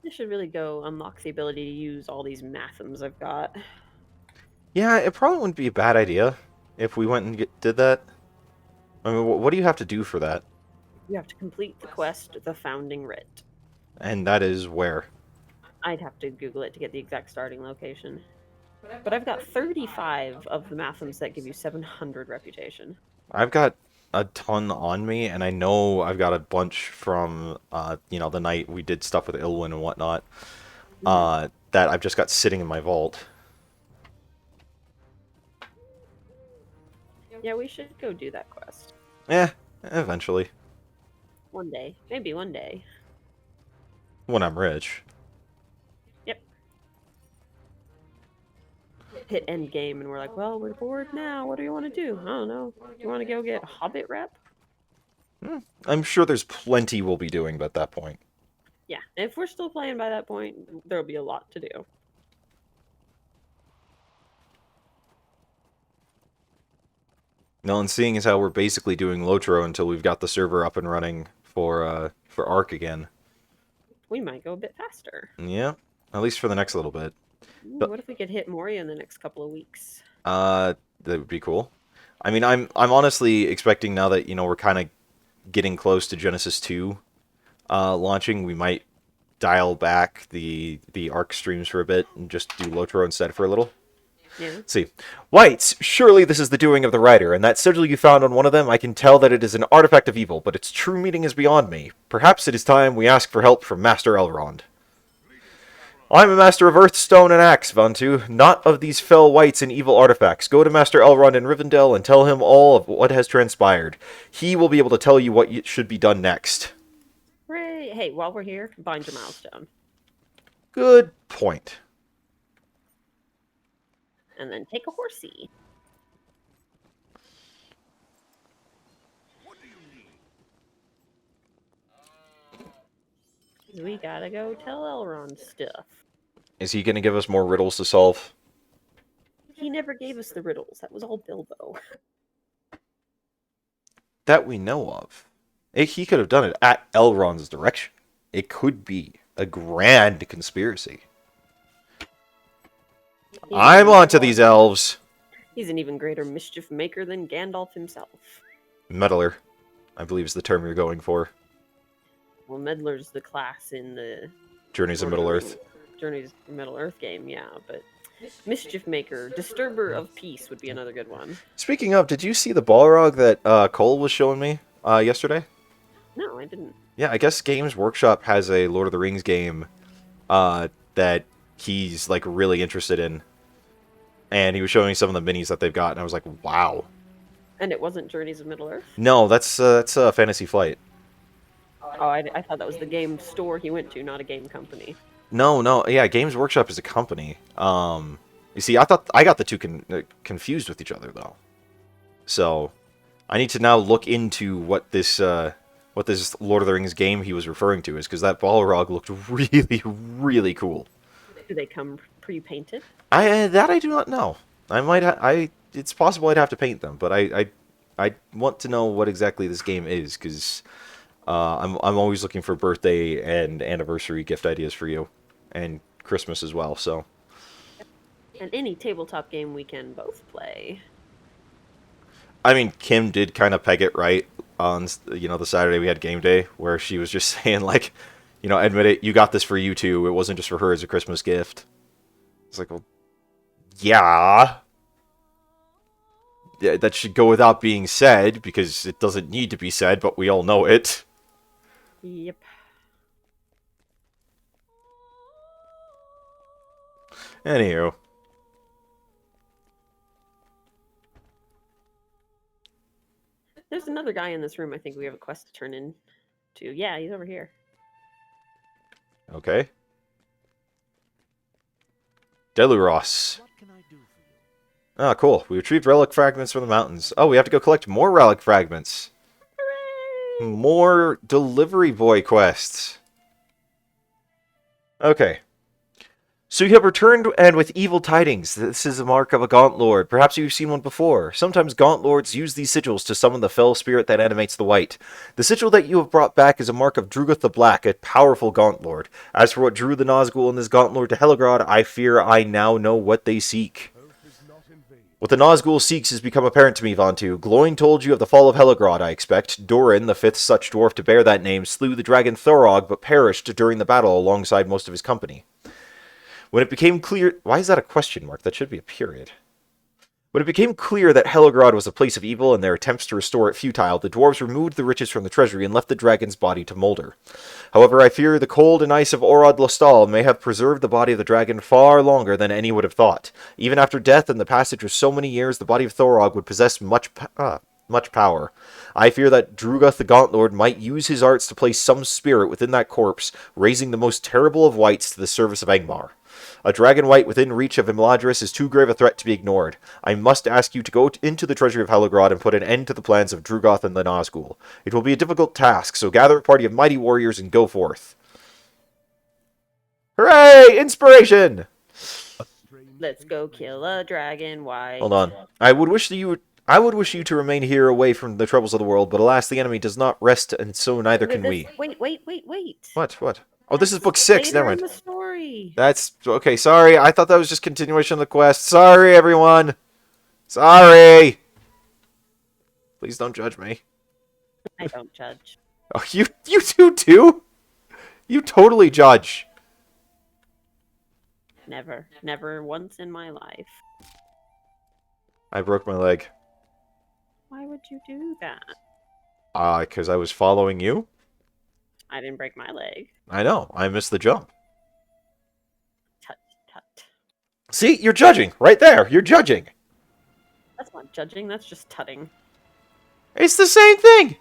I should really go unlock the ability to use all these mathams I've got. Yeah, it probably wouldn't be a bad idea if we went and did that. I mean, what do you have to do for that? You have to complete the quest, The Founding Writ. And that is where? I'd have to Google it to get the exact starting location. But I've got 35 of the mathams that give you 700 reputation. I've got a ton on me, and I know I've got a bunch from, the night we did stuff with Ilwyn and whatnot, that I've just got sitting in my vault. Yeah, we should go do that quest. Eh, eventually. One day. Maybe one day. When I'm rich. Yep. Hit end game and we're like, well, we're bored now. What do you want to do? I don't know. Do you want to go get Hobbit rep? I'm sure there's plenty we'll be doing at that point. Yeah. If we're still playing by that point, there'll be a lot to do. No, and seeing as how we're basically doing LOTRO until we've got the server up and running for Ark again. We might go a bit faster. Yeah, at least for the next little bit. Ooh, what if we could hit Moria in the next couple of weeks? That would be cool. I mean, I'm honestly expecting now that we're kind of getting close to Genesis 2 launching, we might dial back the Ark streams for a bit and just do LOTRO instead for a little. Yeah. Let's see. Whites, surely this is the doing of the writer, and that sigil you found on one of them, I can tell that it is an artifact of evil, but its true meaning is beyond me. Perhaps it is time we ask for help from Master Elrond. I am a master of earth, stone, and axe, Vantu, not of these fell wights and evil artifacts. Go to Master Elrond in Rivendell and tell him all of what has transpired. He will be able to tell you what should be done next. Hooray! Hey, while we're here, bind your milestone. Good point. And then take a horsey. What do you need? We gotta go tell Elrond stuff. Is he going to give us more riddles to solve? He never gave us the riddles. That was all Bilbo. That we know of. He could have done it at Elrond's direction. It could be a grand conspiracy. I'm onto these elves. He's an even greater mischief maker than Gandalf himself. Meddler, I believe is the term you're going for. Well, Meddler's the class in the Journeys of Middle-earth. Journeys of Middle-earth game, yeah, but mischief maker, disturber of peace would be another good one. Speaking of, did you see the Balrog that Cole was showing me yesterday? No, I didn't. Yeah, I guess Games Workshop has a Lord of the Rings game that he's like really interested in. And he was showing me some of the minis that they've got, and I was like, wow. And it wasn't Journeys of Middle-earth? No, that's Fantasy Flight. Oh, I thought that was the game store he went to, not a game company. No, yeah, Games Workshop is a company. You see, I thought I got the two confused with each other though. So, I need to now look into what this Lord of the Rings game he was referring to is, because that Balrog looked really, really cool. Do they come pre-painted? I do not know. It's possible I'd have to paint them, but I want to know what exactly this game is, because I'm always looking for birthday and anniversary gift ideas for you, and Christmas as well. So, And any tabletop game we can both play. I mean, Kim did kind of peg it right on the Saturday we had game day, where she was just saying like, admit it, you got this for you too. It wasn't just for her as a Christmas gift. It's like, well, yeah. Yeah, that should go without being said, because it doesn't need to be said, but we all know it. Yep. Anywho. There's another guy in this room I think we have a quest to turn in to. Yeah, he's over here. Okay. Deluros. What can I do for you? Ah, cool. We retrieved relic fragments from the mountains. Oh, we have to go collect more relic fragments. Hooray! More delivery boy quests. Okay. So you have returned, and with evil tidings. This is a mark of a Gaunt Lord. Perhaps you've seen one before. Sometimes Gaunt Lords use these sigils to summon the fell spirit that animates the white. The sigil that you have brought back is a mark of Drugoth the Black, a powerful Gaunt Lord. As for what drew the Nazgul and this Gaunt Lord to Hellegrod, I fear I now know what they seek. Hope is not in vain. What the Nazgul seeks has become apparent to me, Vontu. Gloin told you of the fall of Hellegrod, I expect. Doran, the fifth such dwarf to bear that name, slew the dragon Thorog, but perished during the battle alongside most of his company. When it became clear... Why is that a question mark? That should be a period. When it became clear that Hellegrod was a place of evil and their attempts to restore it futile, the dwarves removed the riches from the treasury and left the dragon's body to molder. However, I fear the cold and ice of Orod Lostal may have preserved the body of the dragon far longer than any would have thought. Even after death and the passage of so many years, the body of Thorog would possess much power. I fear that Drugoth the Gauntlord might use his arts to place some spirit within that corpse, raising the most terrible of wights to the service of Angmar. A dragon wight within reach of Imladris is too grave a threat to be ignored. I must ask you to go into the treasury of Hellegrod and put an end to the plans of Drugoth and the Nazgul. It will be a difficult task, so gather a party of mighty warriors and go forth. Hooray! Inspiration! Let's go kill a dragon. Why? Hold on. I would wish you to remain here away from the troubles of the world, but alas, the enemy does not rest, and so neither can we. Wait. What? Oh, this is book 6, Later never in mind. the story. That's... Okay, sorry. I thought that was just continuation of the quest. Sorry, everyone. Sorry. Please don't judge me. I don't judge. Oh, you do too? You totally judge. Never once in my life. I broke my leg. Why would you do that? Because I was following you? I didn't break my leg. I know. I missed the jump. Tut. See? You're judging. Right there. You're judging. That's not judging. That's just tutting. It's the same thing.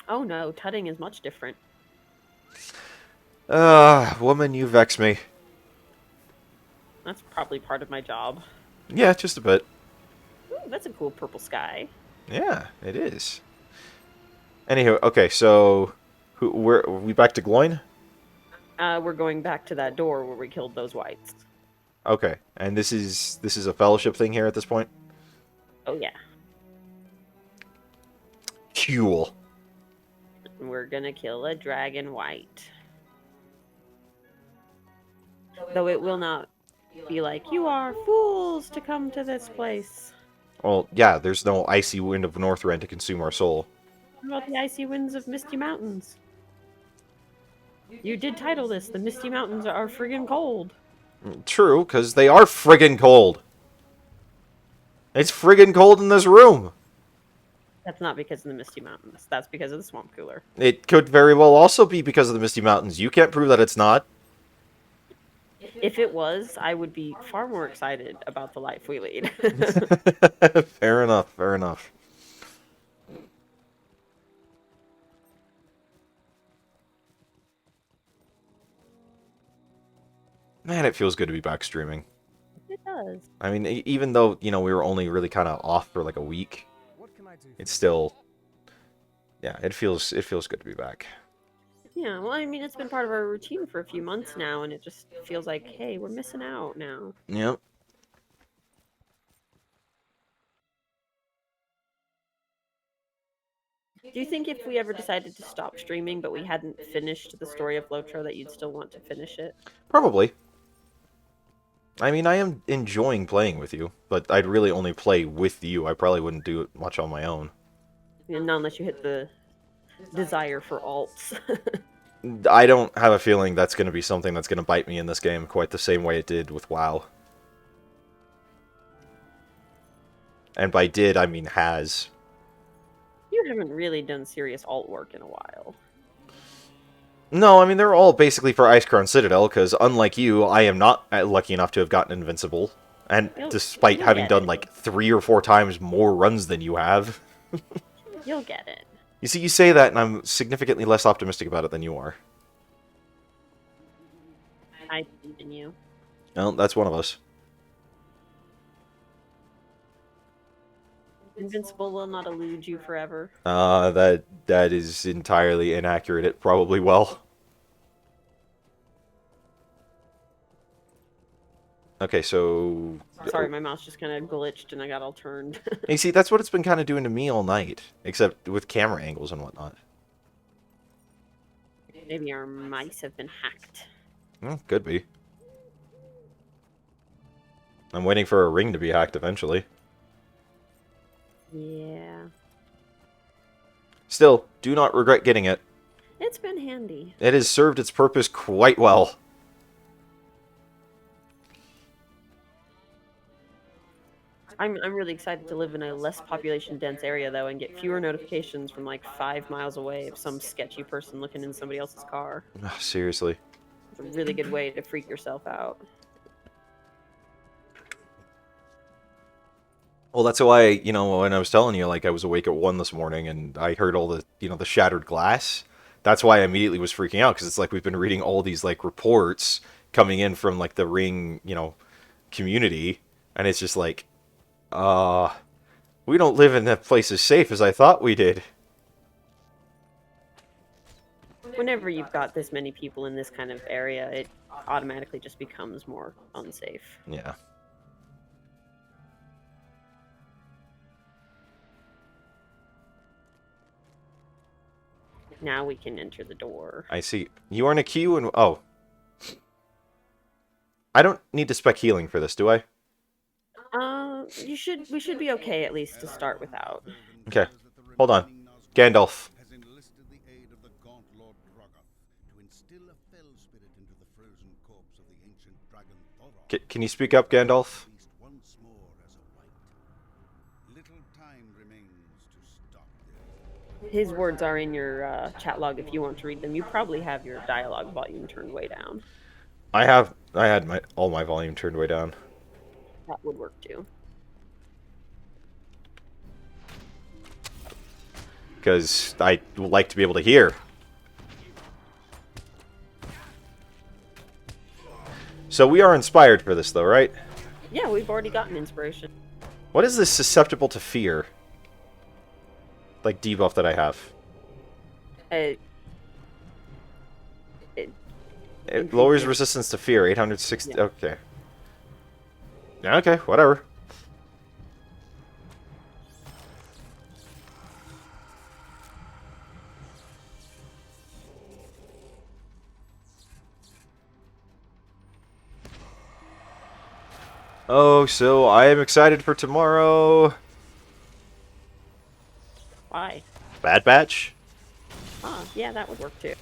Oh no, tutting is much different. Woman, you vex me. That's probably part of my job. Yeah, just a bit. Ooh, that's a cool purple sky. Yeah, it is. Anywho, okay, so... are we back to Gloin? We're going back to that door where we killed those whites. Okay, and this is a fellowship thing here at this point? Oh yeah. Cool. We're gonna kill a dragon white. Though it will not be like, you are fools to come to this place. Well, yeah, there's no icy wind of Northrend to consume our soul. What about the icy winds of Misty Mountains? You did title this, The Misty Mountains Are Friggin' Cold. True, because they are friggin' cold. It's friggin' cold in this room. That's not because of the Misty Mountains. That's because of the swamp cooler. It could very well also be because of the Misty Mountains. You can't prove that it's not. If it was, I would be far more excited about the life we lead. Fair enough, fair enough. Man, it feels good to be back streaming. It does. I mean, even though, we were only really kind of off for like a week, What can I do? it's still... Yeah, it feels good to be back. Yeah, well, I mean, it's been part of our routine for a few months now, and it just feels like, hey, we're missing out now. Yep. Do you think if we ever decided to stop streaming, but we hadn't finished the story of LOTRO, that you'd still want to finish it? Probably. I mean, I am enjoying playing with you, but I'd really only play with you. I probably wouldn't do it much on my own. And not unless you hit the desire for alts. I don't have a feeling that's going to be something that's going to bite me in this game quite the same way it did with WoW. And by did, I mean has. You haven't really done serious alt work in a while. No, I mean, they're all basically for Icecrown Citadel, because unlike you, I am not lucky enough to have gotten Invincible. And despite you'll having get done it. like 3 or 4 times more runs than you have. You'll get it. You see, you say that, and I'm significantly less optimistic about it than you are. I believe in you. Well, that's one of us. Invincible will not elude you forever. That is entirely inaccurate. It probably will. Okay, so... Sorry, my mouse just kind of glitched and I got all turned. You see, that's what it's been kind of doing to me all night. Except with camera angles and whatnot. Maybe our mice have been hacked. Could be. I'm waiting for a ring to be hacked eventually. Yeah. Still, do not regret getting it. It's been handy. It has served its purpose quite well. I'm really excited to live in a less population dense area though and get fewer notifications from like 5 miles away of some sketchy person looking in somebody else's car. Seriously. It's a really good way to freak yourself out. Well, that's why, you know, when I was telling you, like, I was awake at 1 this morning and I heard all the, you know, the shattered glass. That's why I immediately was freaking out, because it's like we've been reading all these, like, reports coming in from, like, the Ring, you know, community, and it's just like, we don't live in a place as safe as I thought we did. Whenever you've got this many people in this kind of area, it automatically just becomes more unsafe. Yeah. Now we can enter the door. I see. You are in a queue and... Oh. I don't need to spec healing for this, do I? We should be okay at least to start without. Okay. Hold on. Gandalf. Has enlisted the aid of the gaunt Lord Drogoth to instill a fell spirit into the frozen corpse of the ancient dragon Thoron. Can you speak up, Gandalf? At least once more as a wight. Little time remains to stop this. His words are in your chat log if you want to read them. You probably have your dialogue volume turned way down. I had all my volume turned way down. That would work too. Because I like to be able to hear. So we are inspired for this, though, right? Yeah, we've already gotten inspiration. What is this susceptible to fear? Like, debuff that I have? It lowers resistance to fear, 860... Yeah. Okay. Yeah, okay, whatever. Oh, so I am excited for tomorrow. Why? Bad Batch? Yeah, that would work too.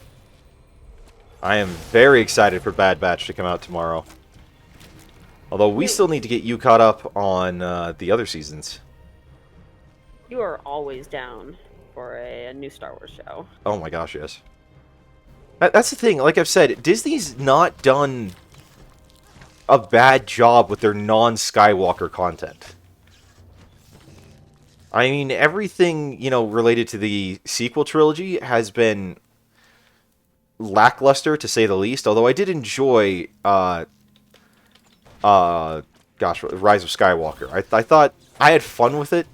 I am very excited for Bad Batch to come out tomorrow. Although we still need to get you caught up on the other seasons. You are always down for a new Star Wars show. Oh my gosh, yes. That's the thing, like I've said, Disney's not done a bad job with their non-Skywalker content. I mean, everything, you know, related to the sequel trilogy has been lackluster, to say the least, although I did enjoy, Rise of Skywalker. I thought I had fun with it.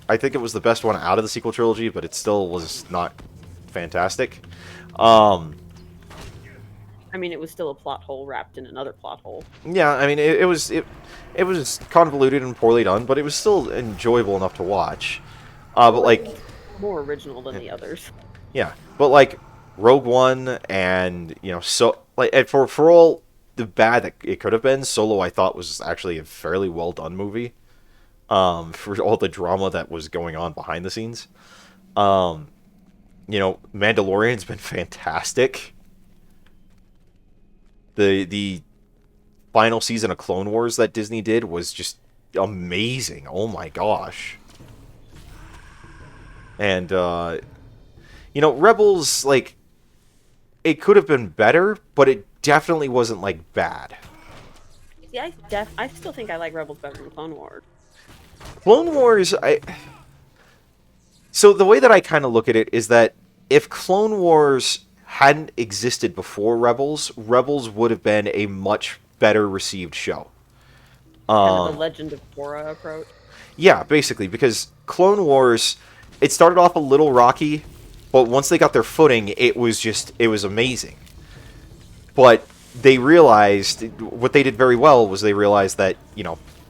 I think it was the best one out of the sequel trilogy, but it still was not fantastic. I mean, it was still a plot hole wrapped in another plot hole. Yeah, I mean, it was convoluted and poorly done, but it was still enjoyable enough to watch. But like, More original than the others. yeah, but like Rogue One and, you know, so like, and for all the bad that it could have been, Solo I thought was actually a fairly well done movie. For all the drama that was going on behind the scenes. You know, Mandalorian's been fantastic. The final season of Clone Wars that Disney did was just amazing. Oh my gosh. And, you know, Rebels, like, it could have been better, but it definitely wasn't, like, bad. Yeah, I still think I like Rebels better than Clone Wars. Clone Wars, So the way that I kind of look at it is that if Clone Wars hadn't existed before Rebels, Rebels would have been a much better received show. Kind of the Legend of Korra approach. Yeah, basically, because Clone Wars, it started off a little rocky, but once they got their footing, it was amazing. But they realized, what they did very well was they realized that,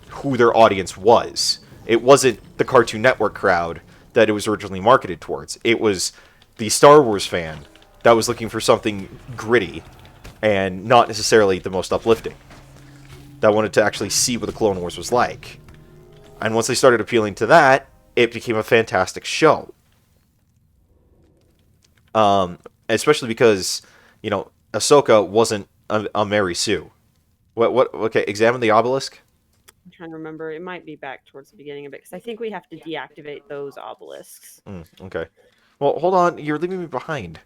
who their audience was. It wasn't the Cartoon Network crowd that it was originally marketed towards. It was the Star Wars fan that was looking for something gritty and not necessarily the most uplifting. That wanted to actually see what the Clone Wars was like. And once they started appealing to that, it became a fantastic show. Especially because, Ahsoka wasn't a Mary Sue. Okay, examine the obelisk. I'm trying to remember. It might be back towards the beginning of it, because I think we have to deactivate those obelisks. Okay. Well, hold on. You're leaving me behind.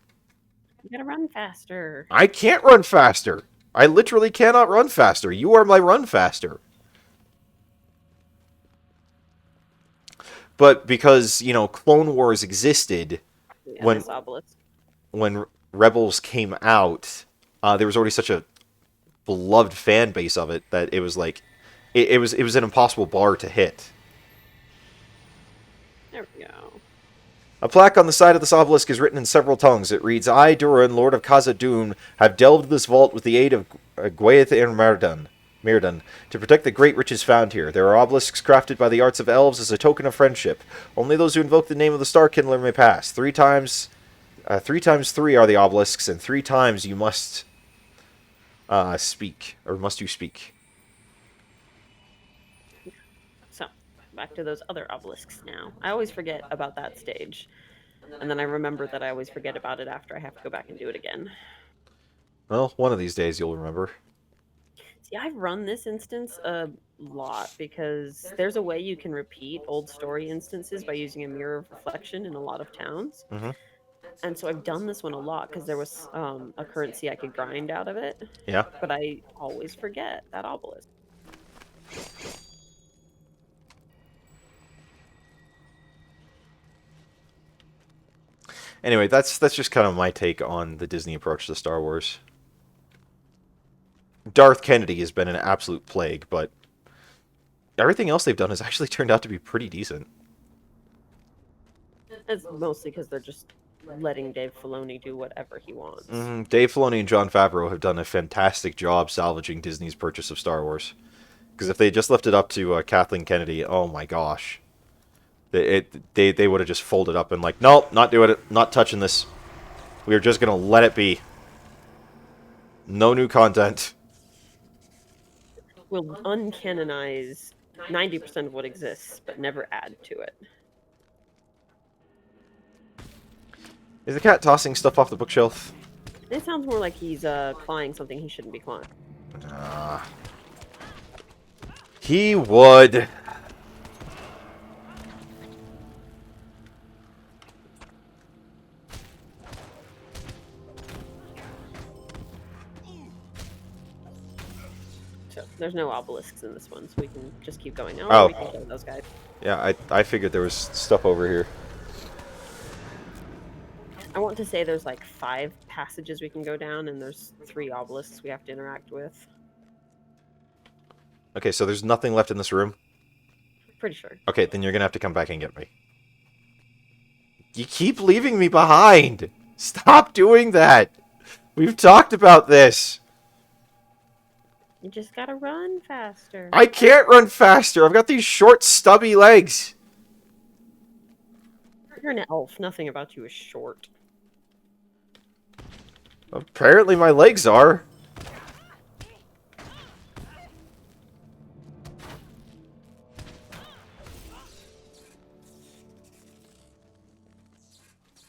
You gotta run faster. I can't run faster. I literally cannot run faster. You are my run faster. But because, Clone Wars existed, Yeah, when this obelisk. when Rebels came out, there was already such a beloved fan base of it that it was like, it was an impossible bar to hit. There we go. A plaque on the side of this obelisk is written in several tongues. It reads, I, Durin, Lord of Khazad-dûm, have delved this vault with the aid of Gwaith and Mirdan, to protect the great riches found here. There are obelisks crafted by the arts of elves as a token of friendship. Only those who invoke the name of the Star Kindler may pass. Three times three are the obelisks, and 3 times you must speak, or must you speak. So, back to those other obelisks now. I always forget about that stage. And then I remember that I always forget about it after I have to go back and do it again. Well, one of these days you'll remember. See, I've run this instance a lot because there's a way you can repeat old story instances by using a mirror of reflection in a lot of towns. Mm-hmm. And so I've done this one a lot because there was a currency I could grind out of it. Yeah. But I always forget that obelisk. Anyway, that's just kind of my take on the Disney approach to Star Wars. Darth Kennedy has been an absolute plague, but everything else they've done has actually turned out to be pretty decent. It's mostly because they're just letting Dave Filoni do whatever he wants. Dave Filoni and Jon Favreau have done a fantastic job salvaging Disney's purchase of Star Wars. Because if they just left it up to Kathleen Kennedy, oh my gosh. They would have just folded up and like, nope, not doing it, not touching this. We are just going to let it be. No new content. We'll uncanonize 90% of what exists, but never add to it. Is the cat tossing stuff off the bookshelf? It sounds more like he's clawing something he shouldn't be clawing. He would. So there's no obelisks in this one, so we can just keep going. Oh. We can kill those guys. Yeah, I figured there was stuff over here. I want to say there's like 5 passages we can go down, and there's 3 obelisks we have to interact with. Okay, so there's nothing left in this room? Pretty sure. Okay, then you're gonna have to come back and get me. You keep leaving me behind! Stop doing that! We've talked about this! You just gotta run faster. I can't run faster! I've got these short, stubby legs! You're an elf. Nothing about you is short. Apparently my legs are.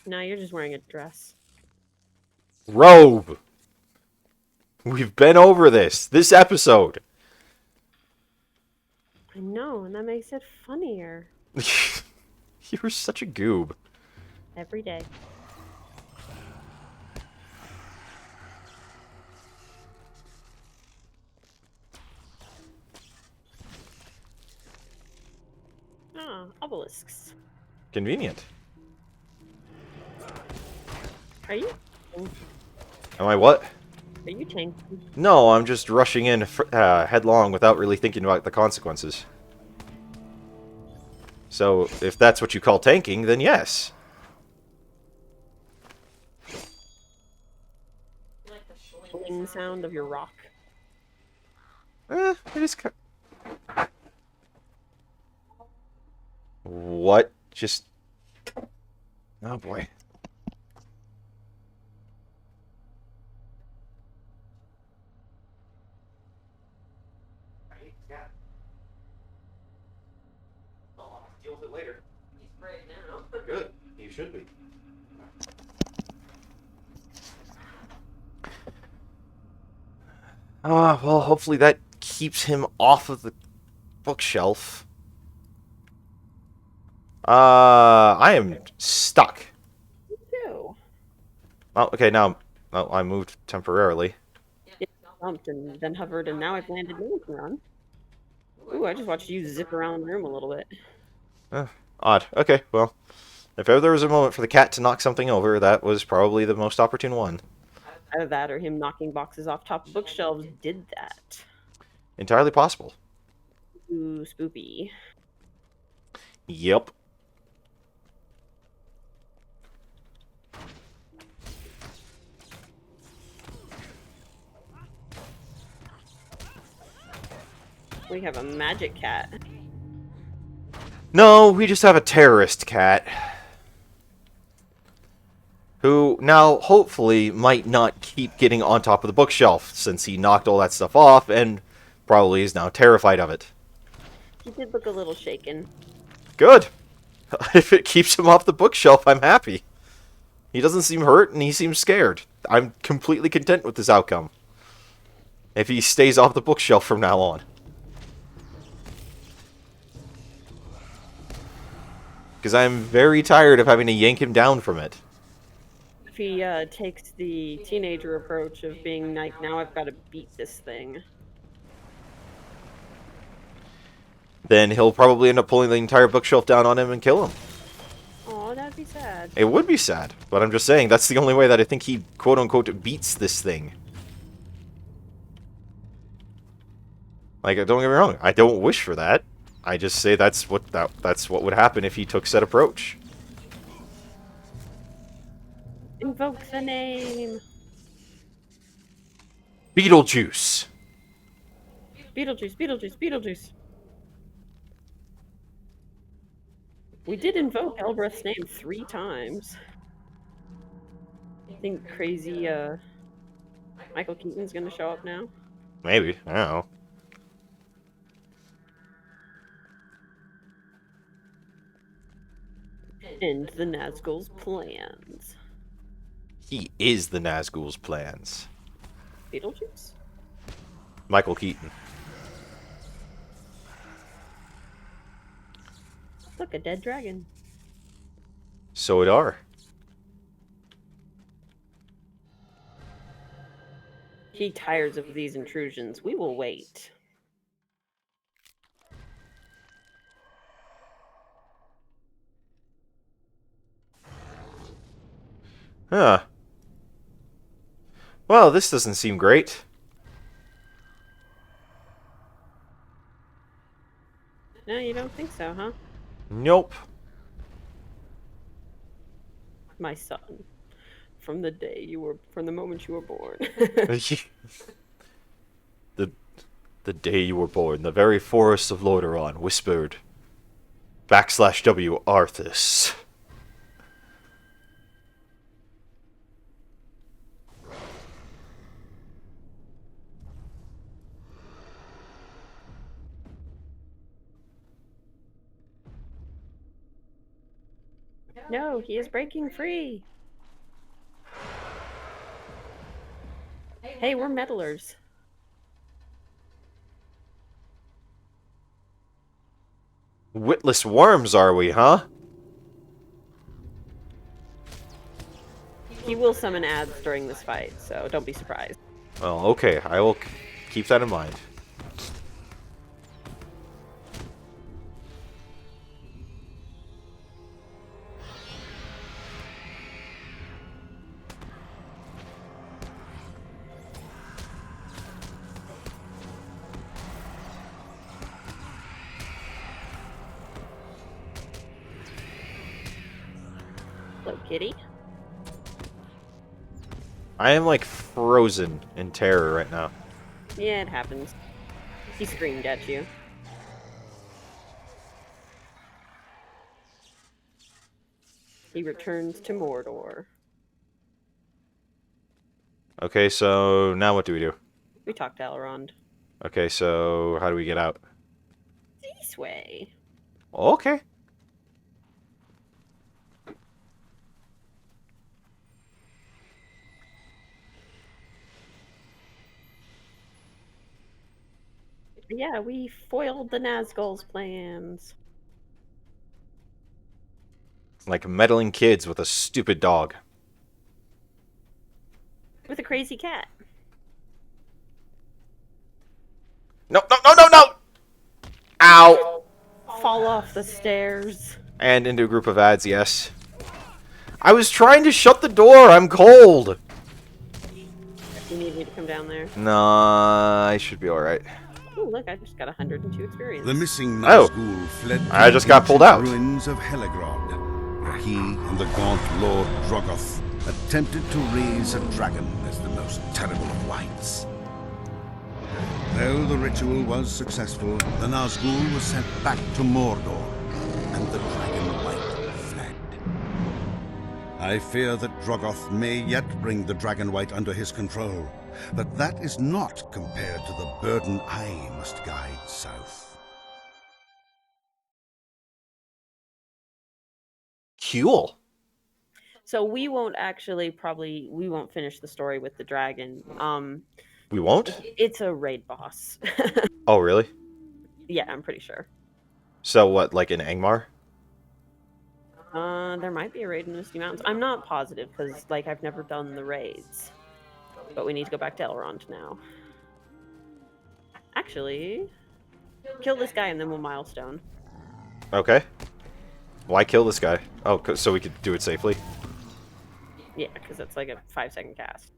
No, you're just wearing a dress. Robe! We've been over this episode. I know, and that makes it funnier. You're such a goob. Every day. Ah, obelisks. Convenient. Are you? Am I what? Are you tanking? No, I'm just rushing in headlong without really thinking about the consequences. So, if that's what you call tanking, then yes. Bling sound of your rock. It is. What? Just. Oh boy. Deal with it later. Right now. Good. You should be. Well, hopefully that keeps him off of the bookshelf. I am stuck. Ew. Oh, okay, now I moved temporarily. It jumped and then hovered, and now I've landed on. Ooh, I just watched you zip around the room a little bit. Odd. Okay, well, if ever there was a moment for the cat to knock something over, that was probably the most opportune one. Either that or him knocking boxes off top of bookshelves did that. Entirely possible. Ooh, spoopy. Yep. We have a magic cat. No, we just have a terrorist cat. Who now, hopefully, might not keep getting on top of the bookshelf, since he knocked all that stuff off, and probably is now terrified of it. He did look a little shaken. Good. If it keeps him off the bookshelf, I'm happy. He doesn't seem hurt, and he seems scared. I'm completely content with this outcome. If he stays off the bookshelf from now on. Because I'm very tired of having to yank him down from it. If he takes the teenager approach of being like, now I've got to beat this thing. Then he'll probably end up pulling the entire bookshelf down on him and kill him. Oh, that'd be sad. It would be sad, but I'm just saying that's the only way that I think he quote-unquote beats this thing. Like, don't get me wrong, I don't wish for that. I just say that's what would happen if he took said approach. Invoke the name. Beetlejuice. Beetlejuice, Beetlejuice, Beetlejuice. We did invoke Elbreth's name 3 times. I think crazy Michael Keaton's gonna show up now. Maybe, I don't know. And the Nazgul's plans. He is the Nazgul's plans. Beetlejuice? Michael Keaton. Look, a dead dragon. So it are. He tires of these intrusions. We will wait. Huh. Well, this doesn't seem great. No, you don't think so, huh? Nope. My son. From the moment you were born. the day you were born, the very forest of Lordaeron whispered, /W Arthas. No, he is breaking free. Hey, we're meddlers. Witless worms, are we, huh? He will summon ads during this fight, so don't be surprised. Well, okay, I will keep that in mind. Hello, kitty. I am like frozen in terror right now. Yeah, it happens. He screamed at you. He returns to Mordor. Okay, so now what do we do? We talked to Elrond. Okay, so how do we get out? This way. Okay. Yeah, we foiled the Nazgul's plans. Like meddling kids with a stupid dog. With a crazy cat. No, no, no, no, no! Ow! Fall off the stairs. And into a group of ads, yes. I was trying to shut the door, I'm cold! You need me to come down there. Nah, I should be alright. Oh, look, I just got 102 experience. The missing Oh. Nazgul fled to I just got pulled out. the ruins of Heligrod, where he and the gaunt Lord Drogoth attempted to raise a dragon as the most terrible of wights. Though the ritual was successful, the Nazgul was sent back to Mordor, and the dragon wight fled. I fear that Drogoth may yet bring the dragon wight under his control, but that is not compared to the burden I must guide south. Cool. So we won't actually we won't finish the story with the dragon. We won't? It's a raid boss. Oh, really? Yeah, I'm pretty sure. So what, like in Angmar? There might be a raid in Misty Mountains. I'm not positive because, like, I've never done the raids. But we need to go back to Elrond now. Actually, kill this guy and then we'll milestone. Okay. Why kill this guy? Oh, so we could do it safely? Yeah, because it's like a 5-second cast.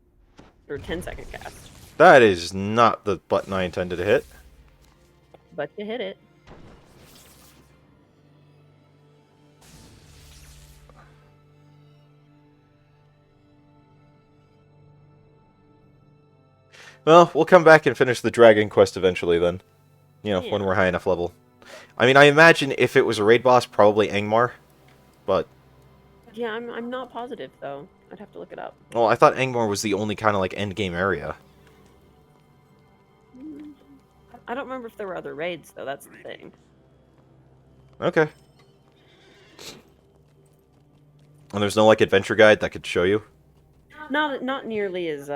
Or 10-second cast. That is not the button I intended to hit. But you hit it. Well, we'll come back and finish the Dragon Quest eventually then. You know, Yeah. when we're high enough level. I mean, I imagine if it was a raid boss, probably Angmar. But, Yeah, I'm not positive, though. I'd have to look it up. well, I thought Angmar was the only kind of, like, endgame area. I don't remember if there were other raids, though. That's the thing. Okay. And there's no, like, adventure guide that could show you? Not nearly as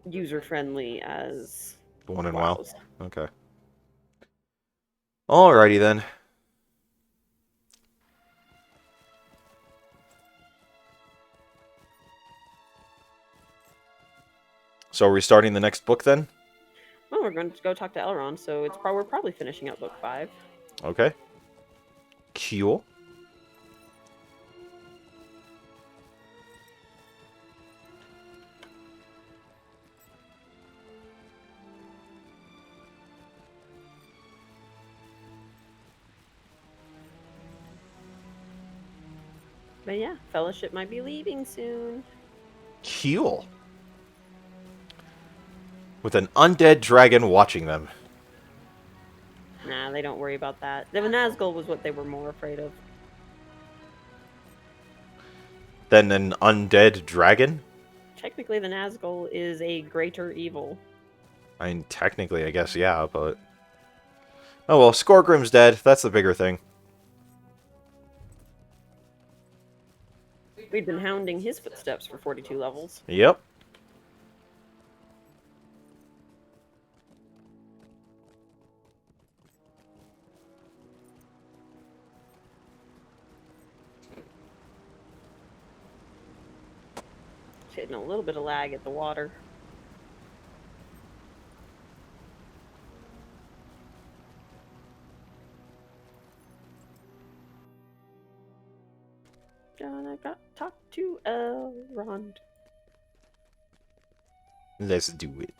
user-friendly as The one in WoW? WoW's. Okay. Alrighty then. So are we starting the next book then? Well, we're going to go talk to Elrond, so we're probably finishing up book 5. Okay. Cool. But yeah, Fellowship might be leaving soon. Cool. With an undead dragon watching them. Nah, they don't worry about that. The Nazgul was what they were more afraid of. Then an undead dragon? Technically, the Nazgul is a greater evil. I mean, technically, I guess, yeah, but... Oh well, Skorgrim's dead. That's the bigger thing. We've been hounding his footsteps for 42 levels. Yep. It's hitting a little bit of lag at the water. Gonna talk to Elrond. Let's do it.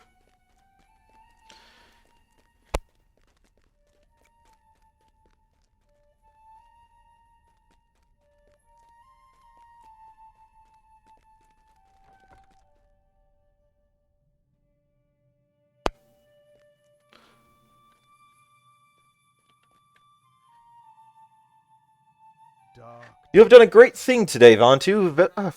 You have done a great thing today, Vantu.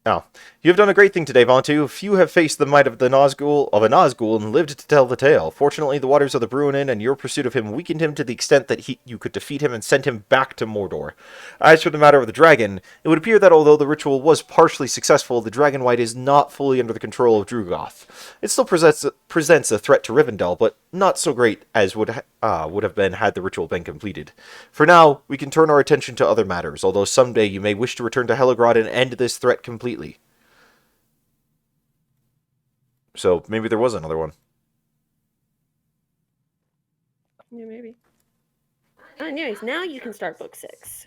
Now, you have done a great thing today, Vantu. Few have faced the might of a Nazgul and lived to tell the tale. Fortunately, the waters of the Bruinen and your pursuit of him weakened him to the extent that you could defeat him and send him back to Mordor. As for the matter of the dragon, it would appear that although the ritual was partially successful, the Dragon White is not fully under the control of Drugoth. It still presents a threat to Rivendell, but not so great as would have been had the ritual been completed. For now, we can turn our attention to other matters, although someday you may wish to return to Hellegrod and end this threat completely. So, maybe there was another one. Yeah, maybe. Anyways, now you can start book 6.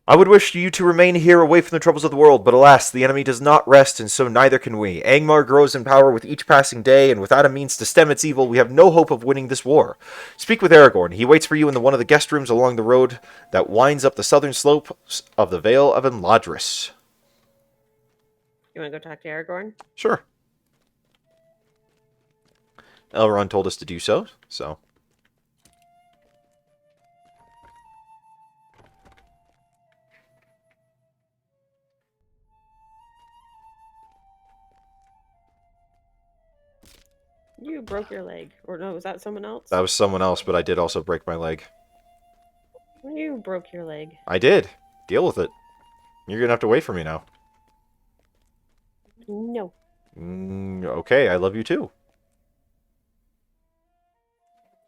I would wish you to remain here away from the troubles of the world, but alas, the enemy does not rest, and so neither can we. Angmar grows in power with each passing day, and without a means to stem its evil, we have no hope of winning this war. Speak with Aragorn. He waits for you in one of the guest rooms along the road that winds up the southern slopes of the Vale of Imladris. You want to go talk to Aragorn? Sure. Elrond told us to do so. You broke your leg. Or no, was that someone else? That was someone else, but I did also break my leg. You broke your leg. I did. Deal with it. You're going to have to wait for me now. No. Okay, I love you too.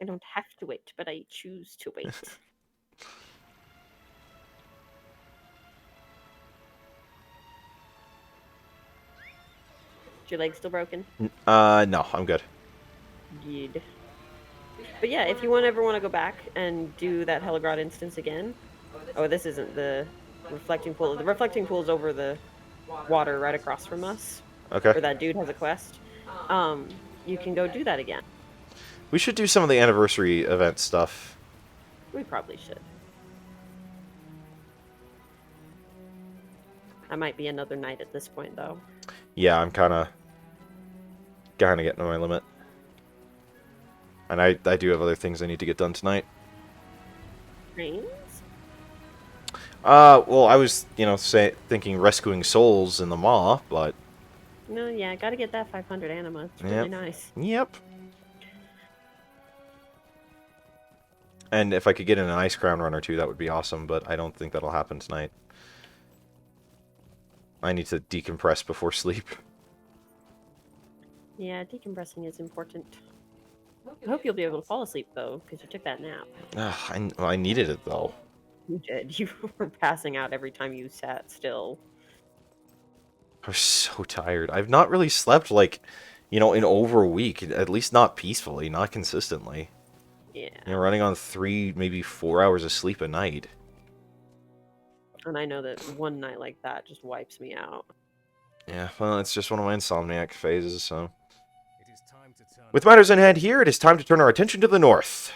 I don't have to wait, but I choose to wait. Is your leg still broken? No, I'm good. Good. But yeah, if you ever want to go back and do that Hellegrod instance again. Oh, this isn't the reflecting pool. The reflecting pool is over the water right across from us. Okay. Where that dude has a quest. You can go do that again. We should do some of the anniversary event stuff. We probably should. I might be another night at this point, though. Yeah, I'm kind of getting to my limit. And I do have other things I need to get done tonight. Trains? Well, I was, thinking rescuing souls in the Maw, but... No, yeah, gotta get that 500 anima. It's really nice. Yep. And if I could get in an Ice Crown run or two, that would be awesome, but I don't think that'll happen tonight. I need to decompress before sleep. Yeah, decompressing is important. I hope you'll be able to fall asleep, though, because you took that nap. I needed it, though. You did. You were passing out every time you sat still. I was so tired. I've not really slept, in over a week. At least not peacefully, not consistently. Yeah. Running on 3, maybe 4 hours of sleep a night. And I know that one night like that just wipes me out. Yeah, well, it's just one of my insomniac phases, so... With matters in hand here, it is time to turn our attention to the north.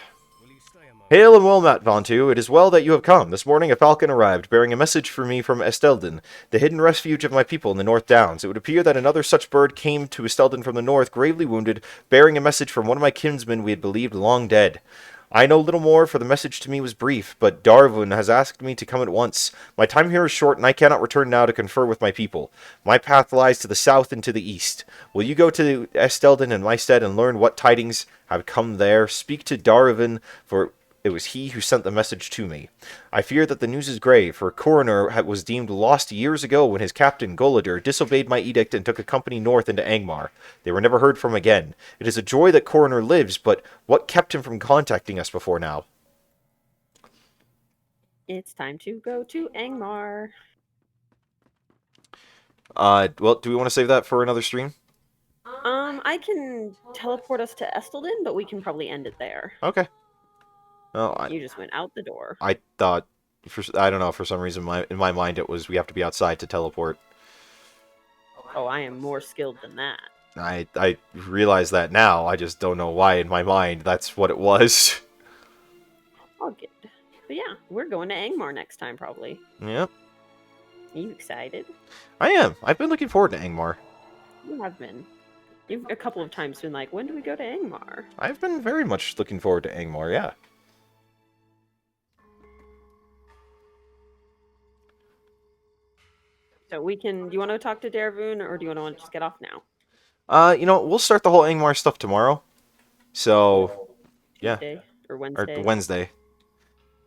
Hail and well met, Vantu. It is well that you have come. This morning a falcon arrived, bearing a message for me from Estelden, the hidden refuge of my people in the North Downs. It would appear that another such bird came to Estelden from the north, gravely wounded, bearing a message from one of my kinsmen we had believed long dead. I know little more, for the message to me was brief, but Darwin has asked me to come at once. My time here is short, and I cannot return now to confer with my people. My path lies to the south and to the east. Will you go to Estelden in my stead and learn what tidings have come there? Speak to Darwin, for it was he who sent the message to me. I fear that the news is grave, for Coroner was deemed lost years ago when his captain, Golidur, disobeyed my edict and took a company north into Angmar. They were never heard from again. It is a joy that Coroner lives, but what kept him from contacting us before now? It's time to go to Angmar. Well, do we want to save that for another stream? I can teleport us to Estelden, but we can probably end it there. Okay. Well, you just went out the door. I thought, I don't know, for some reason in my mind it was we have to be outside to teleport. Oh, I am more skilled than that. I realize that now. I just don't know why in my mind that's what it was. Oh, good. But yeah, we're going to Angmar next time, probably. Yep. Are you excited? I am. I've been looking forward to Angmar. You have been. You've a couple of times been like, when do we go to Angmar? I've been very much looking forward to Angmar, yeah. So we can. Do you want to talk to Daravoon, or do you want to just get off now? We'll start the whole Angmar stuff tomorrow. So, yeah, Tuesday or or Wednesday? Wednesday.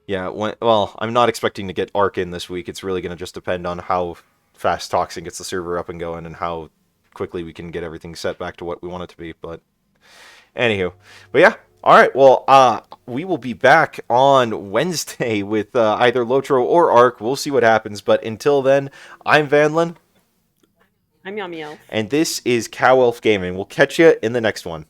Yeah, well, I'm not expecting to get Ark in this week. It's really going to just depend on how fast Toxin gets the server up and going and how quickly we can get everything set back to what we want it to be. But anywho, but yeah, all right. Well, we will be back on Wednesday with either Lotro or Ark. We'll see what happens. But until then, I'm Vanlin, I'm Yummy Elf. and this is Cow Elf Gaming. We'll catch you in the next one.